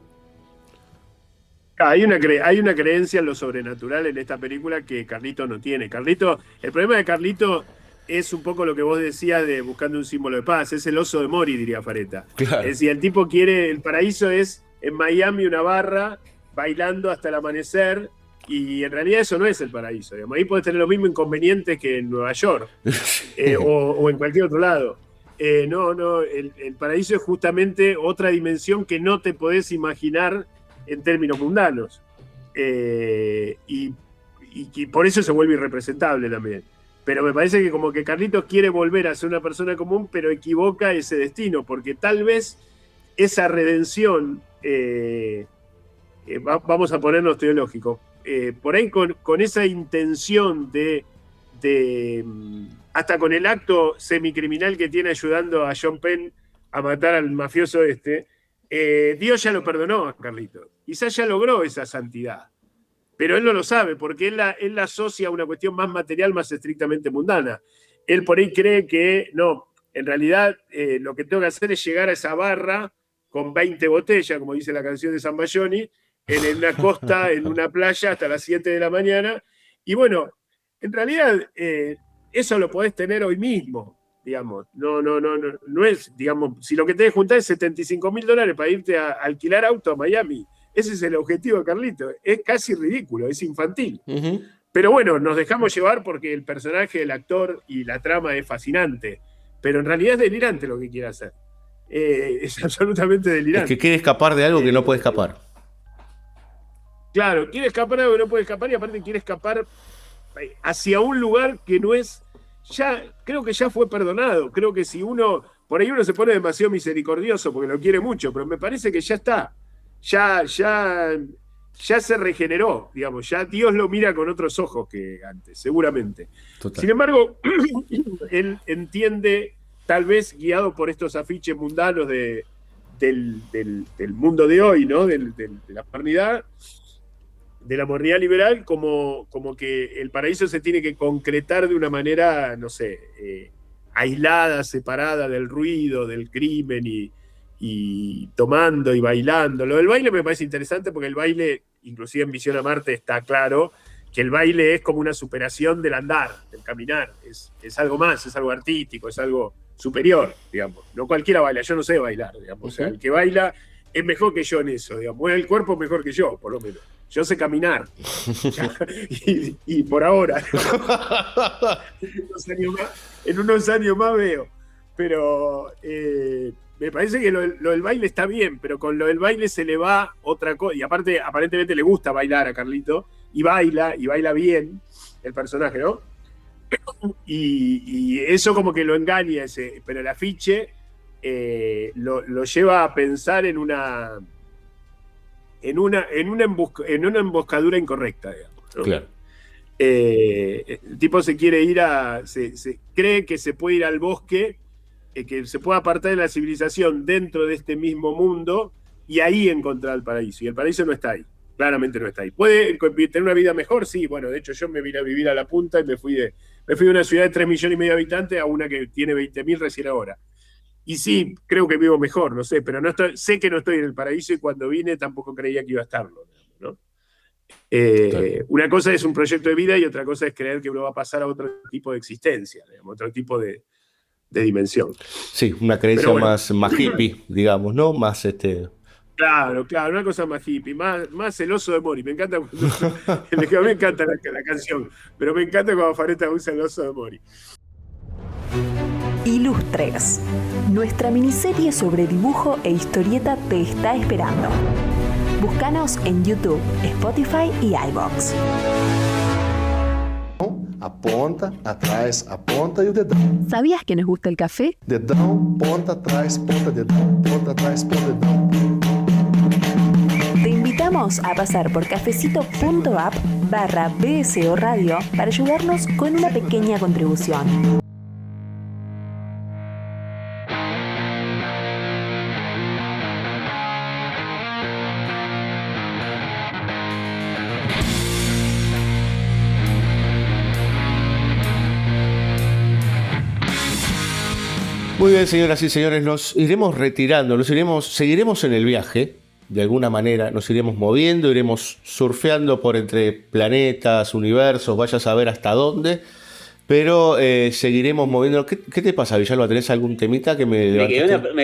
Hay una creencia en lo sobrenatural en esta película que Carlito no tiene. El problema de Carlito es un poco lo que vos decías de buscando un símbolo de paz. Es el oso de Mori, diría Fareta. Claro. Es decir, el tipo quiere, el paraíso es en Miami una barra, bailando hasta el amanecer, y en realidad eso no es el paraíso. Digamos. Ahí podés tener los mismos inconvenientes que en Nueva York o en cualquier otro lado. El paraíso es justamente otra dimensión que no te podés imaginar en términos mundanos. Y por eso se vuelve irrepresentable también. Pero me parece que como que Carlitos quiere volver a ser una persona común, pero equivoca ese destino, porque tal vez esa redención, vamos a ponernos teológicos, por ahí con esa intención de hasta con el acto semicriminal que tiene ayudando a John Penn a matar al mafioso Dios ya lo perdonó a Carlitos. Quizás ya logró esa santidad. Pero él no lo sabe, porque él la asocia a una cuestión más material, más estrictamente mundana. Él por ahí cree que, no, en realidad lo que tengo que hacer es llegar a esa barra con 20 botellas, como dice la canción de San Bayoni, en una costa, en una playa, hasta las 7 de la mañana. Y bueno, en realidad eso lo podés tener hoy mismo. Digamos, no es, digamos, si lo que tenés que juntar es $75.000 para irte a alquilar auto a Miami, ese es el objetivo de Carlito. Es casi ridículo, es infantil. Uh-huh. Pero bueno, nos dejamos llevar porque el personaje, el actor y la trama es fascinante. Pero en realidad es delirante lo que quiere hacer. Es absolutamente delirante. Es que quiere escapar de algo que no puede escapar. Claro, quiere escapar de algo que no puede escapar y aparte quiere escapar hacia un lugar que no es. Creo que ya fue perdonado. Creo que si por ahí uno se pone demasiado misericordioso porque lo quiere mucho, pero me parece que ya está. Ya se regeneró, digamos. Ya Dios lo mira con otros ojos que antes, seguramente. Total. Sin embargo, él entiende, tal vez guiado por estos afiches mundanos del mundo de hoy, ¿no? De la modernidad, de la modernidad liberal, como que el paraíso se tiene que concretar de una manera, no sé, aislada, separada del ruido, del crimen y tomando y bailando. Lo del baile me parece interesante porque el baile, inclusive en Misión a Marte está claro que el baile es como una superación del andar, del caminar. Es algo más, es algo artístico, es algo superior, digamos. No cualquiera baila, yo no sé bailar, digamos. O sea, el que baila es mejor que yo en eso, digamos. Mueve el cuerpo mejor que yo, por lo menos. Yo sé caminar. y por ahora. En unos años más veo. Pero me parece que lo del baile está bien, pero con lo del baile se le va otra cosa. Y aparte, aparentemente le gusta bailar a Carlito. Y baila bien el personaje, ¿no? Y eso como que lo engaña pero el afiche lo lleva a pensar en una emboscadura incorrecta, digamos, ¿no? Claro. El tipo se quiere ir se cree que se puede ir al bosque, que se puede apartar de la civilización dentro de este mismo mundo y ahí encontrar el paraíso. Y el paraíso no está ahí, claramente no está ahí. ¿Puede tener una vida mejor? Sí, bueno, de hecho yo me vine a vivir a la punta y me fui de una ciudad de 3,5 millones de habitantes a una que tiene 20.000 recién ahora. Y sí, creo que vivo mejor, no sé, pero sé que no estoy en el paraíso y cuando vine tampoco creía que iba a estarlo, ¿no? Una cosa es un proyecto de vida y otra cosa es creer que uno va a pasar a otro tipo de existencia, digamos, otro tipo de dimensión. Sí, una creencia Pero bueno, más hippie, digamos, ¿no? Más Claro, una cosa más hippie, más el oso de Mori. Me encanta me encanta la canción, pero me encanta cuando Fareta usa el oso de Mori. Ilustres. Nuestra miniserie sobre dibujo e historieta te está esperando. Búscanos en YouTube, Spotify y iVoox. Aponta, atrás, aponta y el dedão. ¿Sabías que nos gusta el café? Dedão, ponta, atrás, ponta, dedão, ponta, atrás, ponta, dedão. Te invitamos a pasar por cafecito.app/BSO Radio para ayudarnos con una pequeña contribución. Muy bien, señoras y señores, nos iremos retirando, seguiremos en el viaje, de alguna manera, nos iremos moviendo, iremos surfeando por entre planetas, universos, vaya a saber hasta dónde, pero seguiremos moviendo. ¿Qué te pasa, Villalba? ¿Tenés algún temita que me Me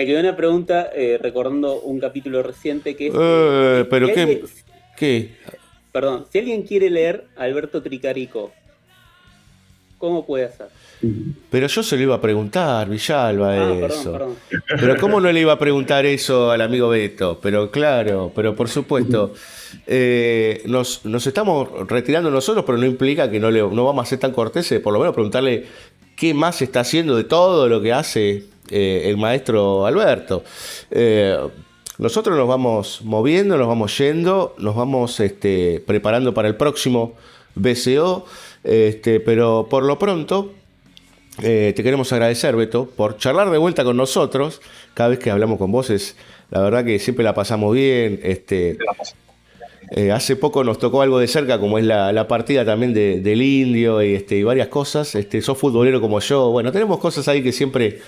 quedó una pregunta recordando un capítulo reciente que es... ¿Pero qué? Perdón, si alguien quiere leer a Alberto Tricarico, ¿cómo puede hacer? Pero yo se lo iba a preguntar, Villalba, eso. Perdón. Pero ¿cómo no le iba a preguntar eso al amigo Beto? Pero claro, pero por supuesto, nos estamos retirando nosotros, pero no implica que no vamos a ser tan corteses, por lo menos preguntarle qué más está haciendo de todo lo que hace el maestro Alberto. Nosotros nos vamos moviendo, nos vamos yendo, nos vamos preparando para el próximo BCO, pero por lo pronto... te queremos agradecer, Beto, por charlar de vuelta con nosotros. Cada vez que hablamos con vos, la verdad que siempre la pasamos bien. Hace poco nos tocó algo de cerca, como es la partida también del Indio y varias cosas. Sos futbolero como yo. Bueno, tenemos cosas ahí que siempre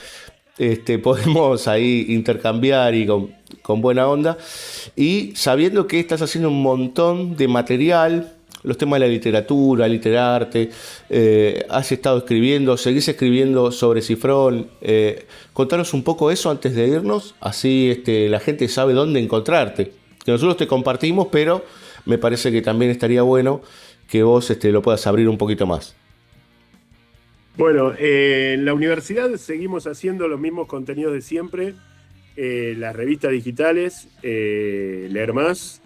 podemos ahí intercambiar y con buena onda. Y sabiendo que estás haciendo un montón de material, los temas de la literatura, literarte, has estado escribiendo, seguís escribiendo sobre Cifrón. Contanos un poco eso antes de irnos, así la gente sabe dónde encontrarte. Que nosotros te compartimos, pero me parece que también estaría bueno que vos lo puedas abrir un poquito más. Bueno, en la universidad seguimos haciendo los mismos contenidos de siempre, las revistas digitales, Leer Más,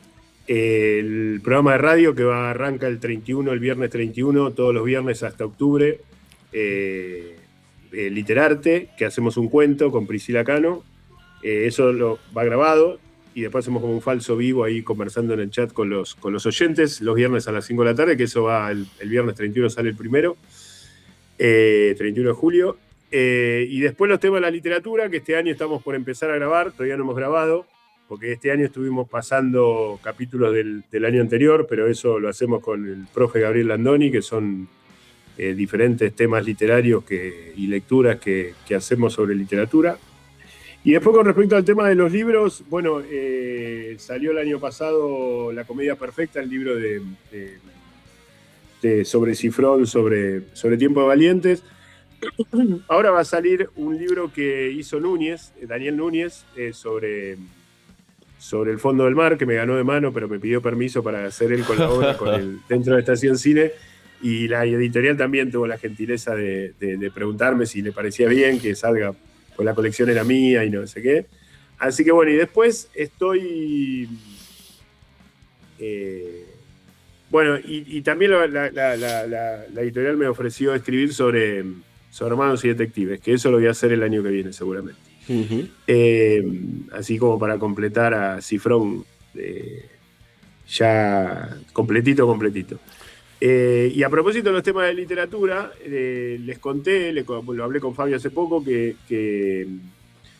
el programa de radio que arranca el viernes 31, todos los viernes hasta octubre, Literarte, que hacemos un cuento con Priscila Cano, eso va grabado y después hacemos como un falso vivo ahí conversando en el chat con los oyentes los viernes a las 5 de la tarde, que eso va el viernes 31, sale el primero, 31 de julio, y después los temas de la literatura, que este año estamos por empezar a grabar, todavía no hemos grabado, porque este año estuvimos pasando capítulos del año anterior, pero eso lo hacemos con el profe Gabriel Landoni, que son diferentes temas literarios y lecturas que hacemos sobre literatura. Y después con respecto al tema de los libros, bueno, salió el año pasado La Comedia Perfecta, el libro sobre Cifrón, sobre Tiempo de Valientes. Ahora va a salir un libro que hizo Daniel Núñez, sobre el fondo del mar, que me ganó de mano, pero me pidió permiso para hacer él con la obra dentro de Estación Cine, y la editorial también tuvo la gentileza de preguntarme si le parecía bien que salga, pues la colección era mía y no sé qué. Así que bueno, y después estoy... bueno, y también la editorial me ofreció escribir sobre hermanos y detectives, que eso lo voy a hacer el año que viene seguramente. Uh-huh. Así como para completar a Cifrón ya completito. Y a propósito de los temas de literatura, les conté, lo hablé con Fabio hace poco, que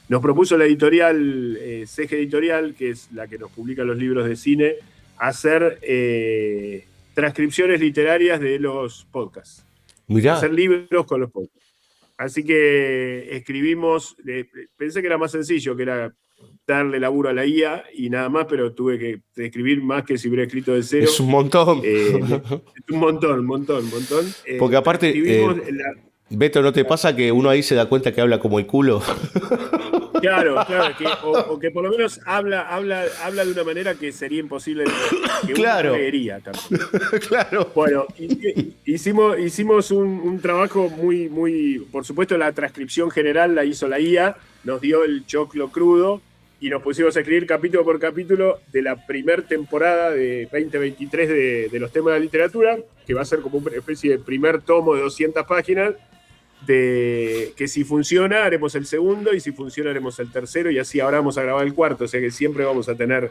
nos propuso la editorial CG Editorial, que es la que nos publica los libros de cine, hacer transcripciones literarias de los podcasts. Mirá. Hacer libros con los podcasts. Así que escribimos, pensé que era más sencillo, que era darle laburo a la IA y nada más, pero tuve que escribir más que si hubiera escrito de cero. Es un montón. Es un montón. Porque aparte, Beto, ¿no te pasa que uno ahí se da cuenta que habla como el culo? Claro, o que por lo menos habla de una manera que sería imposible que Claro. uno leería también. Claro. Bueno, hicimos un trabajo muy, por supuesto la transcripción general la hizo la IA, nos dio el choclo crudo y nos pusimos a escribir capítulo por capítulo de la primera temporada de 2023 de los temas de la literatura, que va a ser como una especie de primer tomo de 200 páginas, de que si funciona haremos el segundo y si funciona haremos el tercero y así ahora vamos a grabar el cuarto, o sea que siempre vamos a tener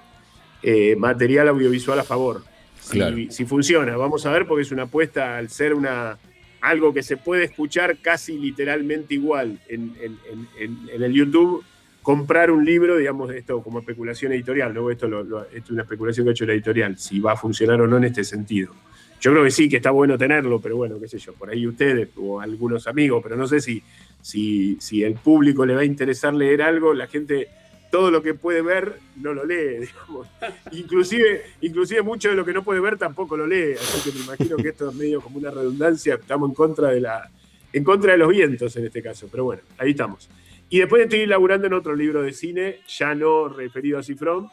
material audiovisual a favor. Claro. Si funciona, vamos a ver, porque es una apuesta al ser algo que se puede escuchar casi literalmente igual en el YouTube. Comprar un libro, digamos, esto como especulación editorial, ¿no? Esto es una especulación que ha hecho la editorial, si va a funcionar o no en este sentido. Yo creo que sí, que está bueno tenerlo, pero bueno, qué sé yo, por ahí ustedes o algunos amigos, pero no sé si el público le va a interesar leer algo, la gente, todo lo que puede ver no lo lee, digamos. Inclusive mucho de lo que no puede ver tampoco lo lee, así que me imagino que esto es medio como una redundancia, estamos en contra de los vientos en este caso, pero bueno, ahí estamos. Y después estoy laburando en otro libro de cine, ya no referido a Cifrón,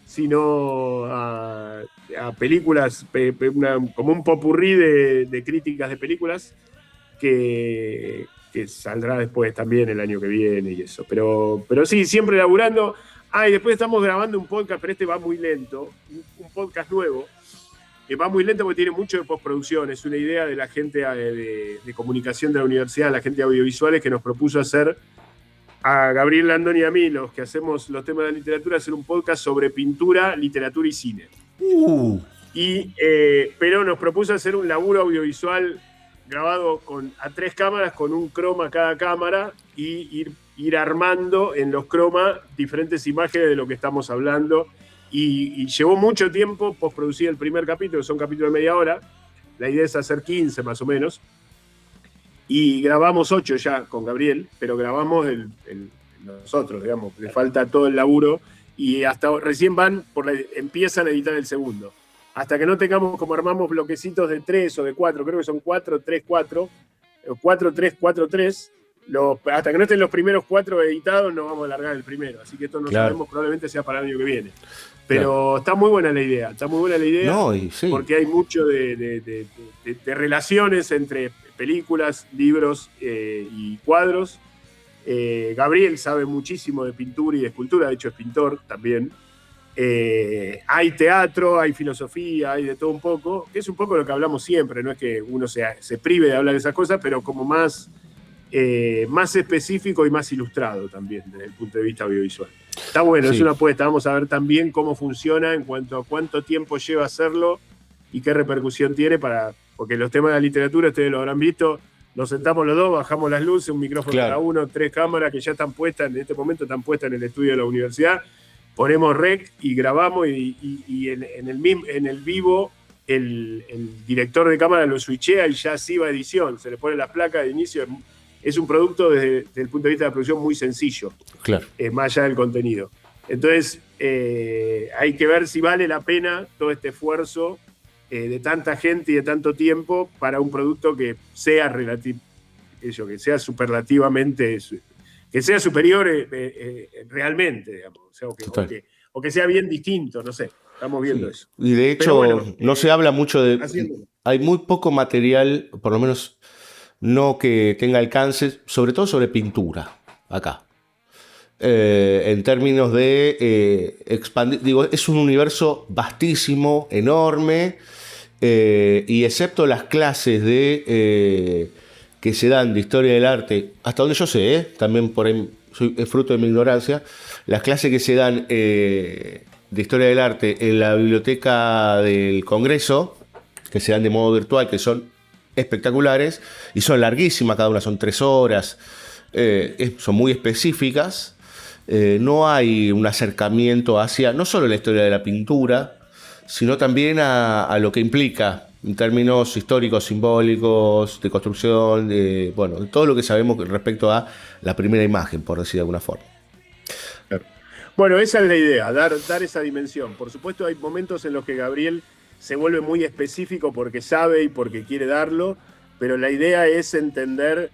sino a películas, como un popurrí de críticas de películas que saldrá después también el año que viene y eso. Pero sí, siempre laburando. Y después estamos grabando un podcast, pero este va muy lento, un podcast nuevo, que va muy lento porque tiene mucho de postproducción. Es una idea de la gente de comunicación de la universidad, la gente de audiovisuales, que nos propuso hacer a Gabriel Landón y a mí, los que hacemos los temas de la literatura, hacer un podcast sobre pintura, literatura y cine. Pero nos propuso hacer un laburo audiovisual grabado a 3 cámaras, con un croma cada cámara, y ir armando en los cromas diferentes imágenes de lo que estamos hablando. Y llevó mucho tiempo postproducir el primer capítulo, son capítulos de media hora. La idea es hacer 15 más o menos. Y grabamos 8 ya con Gabriel, pero grabamos nosotros, digamos. Le falta todo el laburo y hasta recién empiezan a editar el segundo. Hasta que no tengamos, como armamos bloquecitos de 3 o de 4, creo que son 4, 3, 4, 4, 3, 4, 3. Hasta que no estén los primeros 4 editados, no vamos a largar el primero. Así que esto no sabemos, probablemente sea para el año que viene. Pero está muy buena la idea, No, y sí. Porque hay mucho de relaciones entre películas, libros y cuadros. Gabriel sabe muchísimo de pintura y de escultura, de hecho es pintor también. Hay teatro, hay filosofía, hay de todo un poco, que es un poco lo que hablamos siempre, no es que uno se prive de hablar de esas cosas, pero como más específico y más ilustrado también desde el punto de vista audiovisual. Está bueno, sí. Es una apuesta. Vamos a ver también cómo funciona en cuanto a cuánto tiempo lleva hacerlo y qué repercusión tiene porque los temas de la literatura, ustedes lo habrán visto, nos sentamos los dos, bajamos las luces, un micrófono cada uno, 3 cámaras que ya están puestas, en este momento están puestas en el estudio de la universidad, ponemos rec y grabamos y en el vivo el director de cámara lo switchea y ya sí va a edición, se le pone las placas de inicio. Es un producto desde el punto de vista de la producción muy sencillo, más allá del contenido. Entonces, hay que ver si vale la pena todo este esfuerzo de tanta gente y de tanto tiempo para un producto que sea superlativamente, que sea superior realmente, digamos. O que sea bien distinto, no sé. Estamos viendo eso. Y de hecho, no se habla mucho de... Hay muy poco material, por lo menos no que tenga alcance, sobre todo sobre pintura, acá. En términos de expandir, es un universo vastísimo, enorme, y excepto las clases que se dan de historia del arte, hasta donde yo sé, también por ahí es fruto de mi ignorancia, las clases que se dan de historia del arte en la biblioteca del Congreso, que se dan de modo virtual, que son espectaculares y son larguísimas, cada una son 3 horas, son muy específicas. no hay un acercamiento hacia no solo la historia de la pintura, sino también a lo que implica en términos históricos, simbólicos, de construcción, de todo lo que sabemos respecto a la primera imagen, por decir de alguna forma. Bueno, esa es la idea, dar esa dimensión. Por supuesto, hay momentos en los que Gabriel se vuelve muy específico porque sabe y porque quiere darlo, pero la idea es entender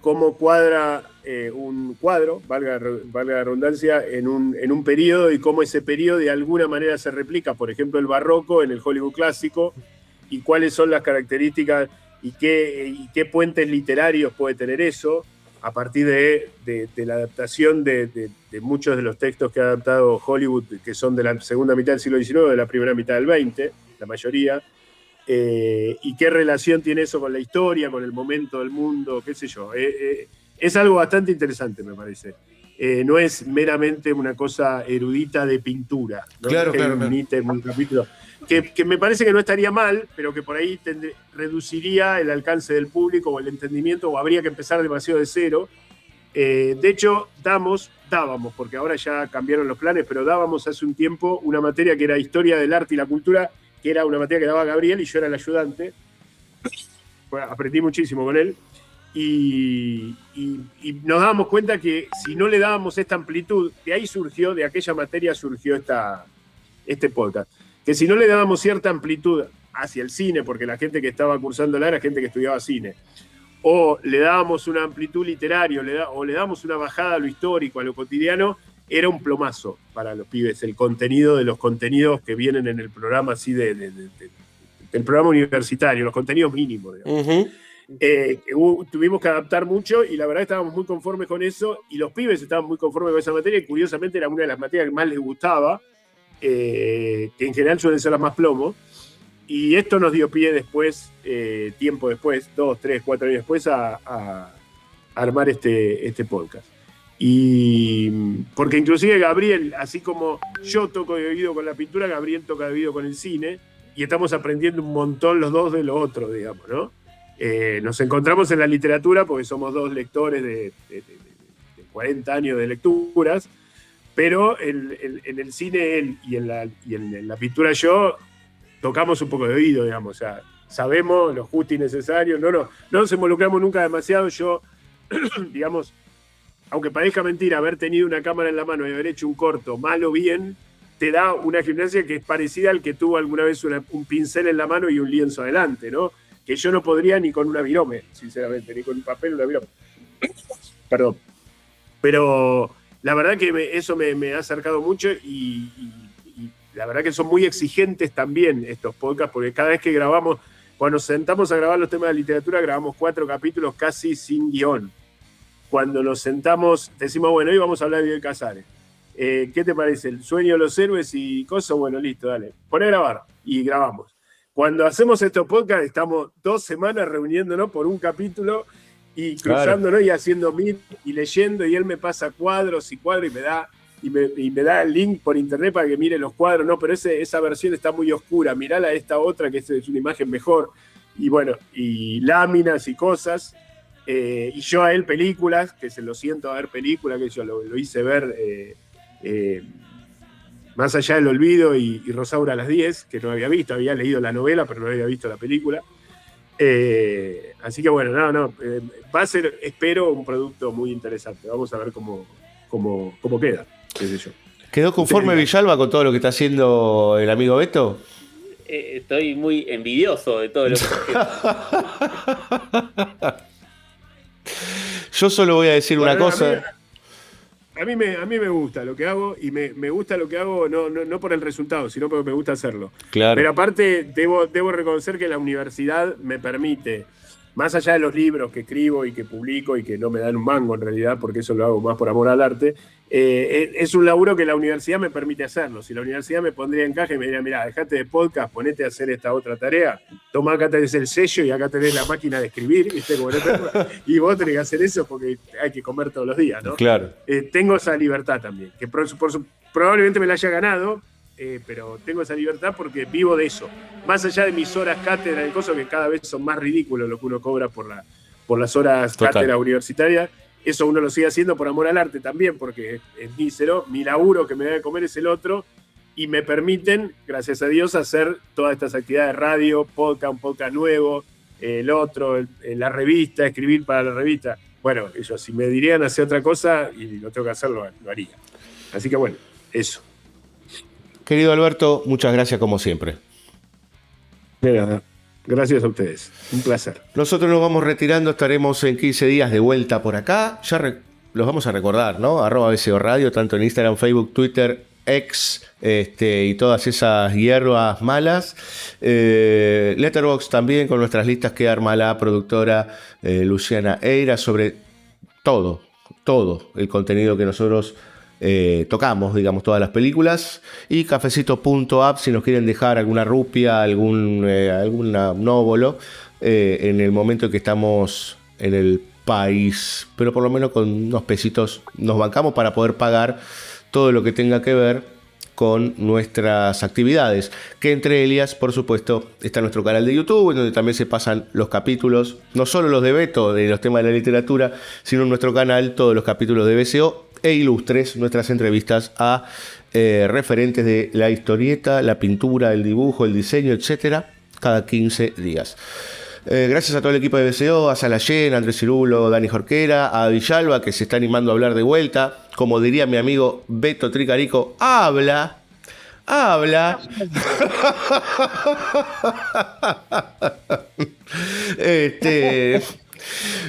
cómo cuadra un cuadro, valga la redundancia, en un periodo, y cómo ese periodo de alguna manera se replica, por ejemplo, el barroco en el Hollywood clásico, y cuáles son las características y qué puentes literarios puede tener eso, a partir de la adaptación de muchos de los textos que ha adaptado Hollywood, que son de la segunda mitad del siglo XIX, de la primera mitad del XX, la mayoría, y qué relación tiene eso con la historia, con el momento del mundo, qué sé yo. Es algo bastante interesante, me parece. No es meramente una cosa erudita de pintura, ¿no? Claro. Un ítem, un capítulo, que me parece que no estaría mal, pero que por ahí reduciría el alcance del público o el entendimiento, o habría que empezar demasiado de cero. De hecho, dábamos, porque ahora ya cambiaron los planes, pero dábamos hace un tiempo una materia que era Historia del Arte y la Cultura, que era una materia que daba Gabriel y yo era el ayudante. Bueno, aprendí muchísimo con él. Y nos dábamos cuenta que si no le dábamos esta amplitud, de aquella materia surgió este podcast, que si no le dábamos cierta amplitud hacia el cine, porque la gente que estaba cursándola era gente que estudiaba cine, o le dábamos una amplitud literaria, o le dábamos una bajada a lo histórico, a lo cotidiano, era un plomazo para los pibes, el contenido de los contenidos que vienen en el programa así del programa universitario, los contenidos mínimos, digamos. Uh-huh. Tuvimos que adaptar mucho y la verdad estábamos muy conformes con eso, y los pibes estaban muy conformes con esa materia, y curiosamente era una de las materias que más les gustaba, que en general suelen ser las más plomo, y esto nos dio pie después, tiempo después, 2, 3, 4 años después, a armar este podcast. Y porque inclusive Gabriel, así como yo toco de oído con la pintura, Gabriel toca de oído con el cine, y estamos aprendiendo un montón los dos de lo otro, digamos, ¿no? Nos encontramos en la literatura porque somos dos lectores de 40 años de lecturas, pero en el cine él y en la pintura yo tocamos un poco de oído, digamos, o sea, sabemos lo justo y necesario, no nos involucramos nunca demasiado. Yo, digamos, aunque parezca mentira, haber tenido una cámara en la mano y haber hecho un corto mal o bien, te da una gimnasia que es parecida al que tuvo alguna vez un pincel en la mano y un lienzo adelante, ¿no? Que yo no podría ni con una virome, sinceramente, ni con un papel o una virome. Perdón. Pero la verdad que eso me ha acercado mucho, y la verdad que son muy exigentes también estos podcasts, porque cada vez que grabamos, cuando nos sentamos a grabar los temas de literatura, grabamos 4 capítulos casi sin guión. Cuando nos sentamos, decimos, bueno, hoy vamos a hablar de Bioy Casares. ¿Qué te parece? El sueño de los héroes y cosas. Bueno, listo, dale. Poné a grabar. Y grabamos. Cuando hacemos estos podcasts, estamos 2 semanas reuniéndonos por un capítulo y cruzándonos, claro, y haciendo meet y leyendo, y él me pasa cuadros y me da el link por internet para que mire los cuadros. No, pero esa versión está muy oscura. Mirala esta otra, que es una imagen mejor. Y bueno, y láminas y cosas. Y yo a él películas, que se lo siento a ver películas, que yo lo hice ver Más allá del olvido y Rosaura a las 10, que no había visto, había leído la novela, pero no había visto la película. Así que bueno, va a ser, espero, un producto muy interesante. Vamos a ver cómo queda, qué sé yo. ¿Quedó conforme Villalba con todo lo que está haciendo el amigo Beto? Estoy muy envidioso de todo lo que Yo solo voy a decir una cosa. A mí me gusta lo que hago, y me gusta lo que hago no por el resultado, sino porque me gusta hacerlo. Claro. Pero aparte debo reconocer que la universidad me permite, más allá de los libros que escribo y que publico y que no me dan un mango en realidad, porque eso lo hago más por amor al arte, es un laburo que la universidad me permite hacerlo. Si la universidad me pondría en caja y me diría, mirá, dejate de podcast, ponete a hacer esta otra tarea, tomá, acá tenés el sello y acá tenés la máquina de escribir, ¿viste? Y vos tenés que hacer eso porque hay que comer todos los días, ¿no? Claro. Tengo esa libertad también, que probablemente me la haya ganado, pero tengo esa libertad porque vivo de eso. Más allá de mis horas cátedra y cosas que cada vez son más ridículos lo que uno cobra por las horas Total. Cátedra universitaria, eso uno lo sigue haciendo por amor al arte también, porque es mísero, mi laburo que me debe comer es el otro, y me permiten, gracias a Dios, hacer todas estas actividades de radio, podcast, un podcast nuevo, el otro, la revista, escribir para la revista. Bueno, eso, si me dirían hacer otra cosa y lo tengo que hacer, lo haría. Así que bueno, eso. Querido Alberto, muchas gracias como siempre. De nada. Gracias a ustedes. Un placer. Nosotros nos vamos retirando, estaremos en 15 días de vuelta por acá. Ya los vamos a recordar, ¿no? @BCO Radio, tanto en Instagram, Facebook, Twitter, X, y todas esas hierbas malas. Letterboxd también, con nuestras listas que arma la productora Luciana Eira sobre todo el contenido que nosotros tocamos, digamos, todas las películas. Y cafecito.app si nos quieren dejar alguna rupia, alguna nóvolo en el momento en que estamos en el país, pero por lo menos con unos pesitos nos bancamos para poder pagar todo lo que tenga que ver con nuestras actividades, que entre ellas, por supuesto, está nuestro canal de YouTube, en donde también se pasan los capítulos, no solo los de Beto, de los temas de la literatura, sino en nuestro canal todos los capítulos de BCO e Ilustres, nuestras entrevistas a referentes de la historieta, la pintura, el dibujo, el diseño, etcétera, cada 15 días. Gracias a todo el equipo de BCO, a Salayén, a Andrés Cirulo, Dani Jorquera, a Villalba, que se está animando a hablar de vuelta. Como diría mi amigo Beto Tricarico, habla.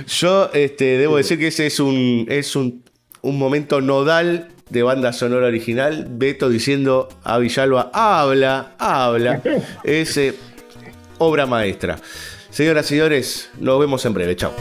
Yo debo decir que ese es un momento nodal de banda sonora original. Beto diciendo a Villalba, habla. Es obra maestra. Señoras y señores, nos vemos en breve. Chao.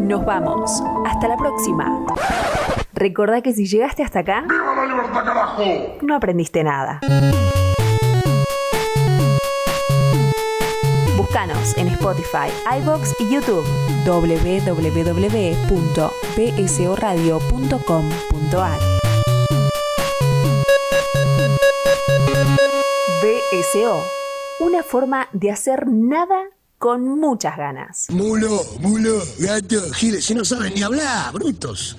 Nos vamos. Hasta la próxima. Recordá que si llegaste hasta acá, ¡viva la libertad, carajo! No aprendiste nada. Búscanos en Spotify, iVoox y YouTube. www.bsoradio.com.ar BSO, una forma de hacer nada con muchas ganas. Mulo, gato, giles, si no saben ni hablar, brutos.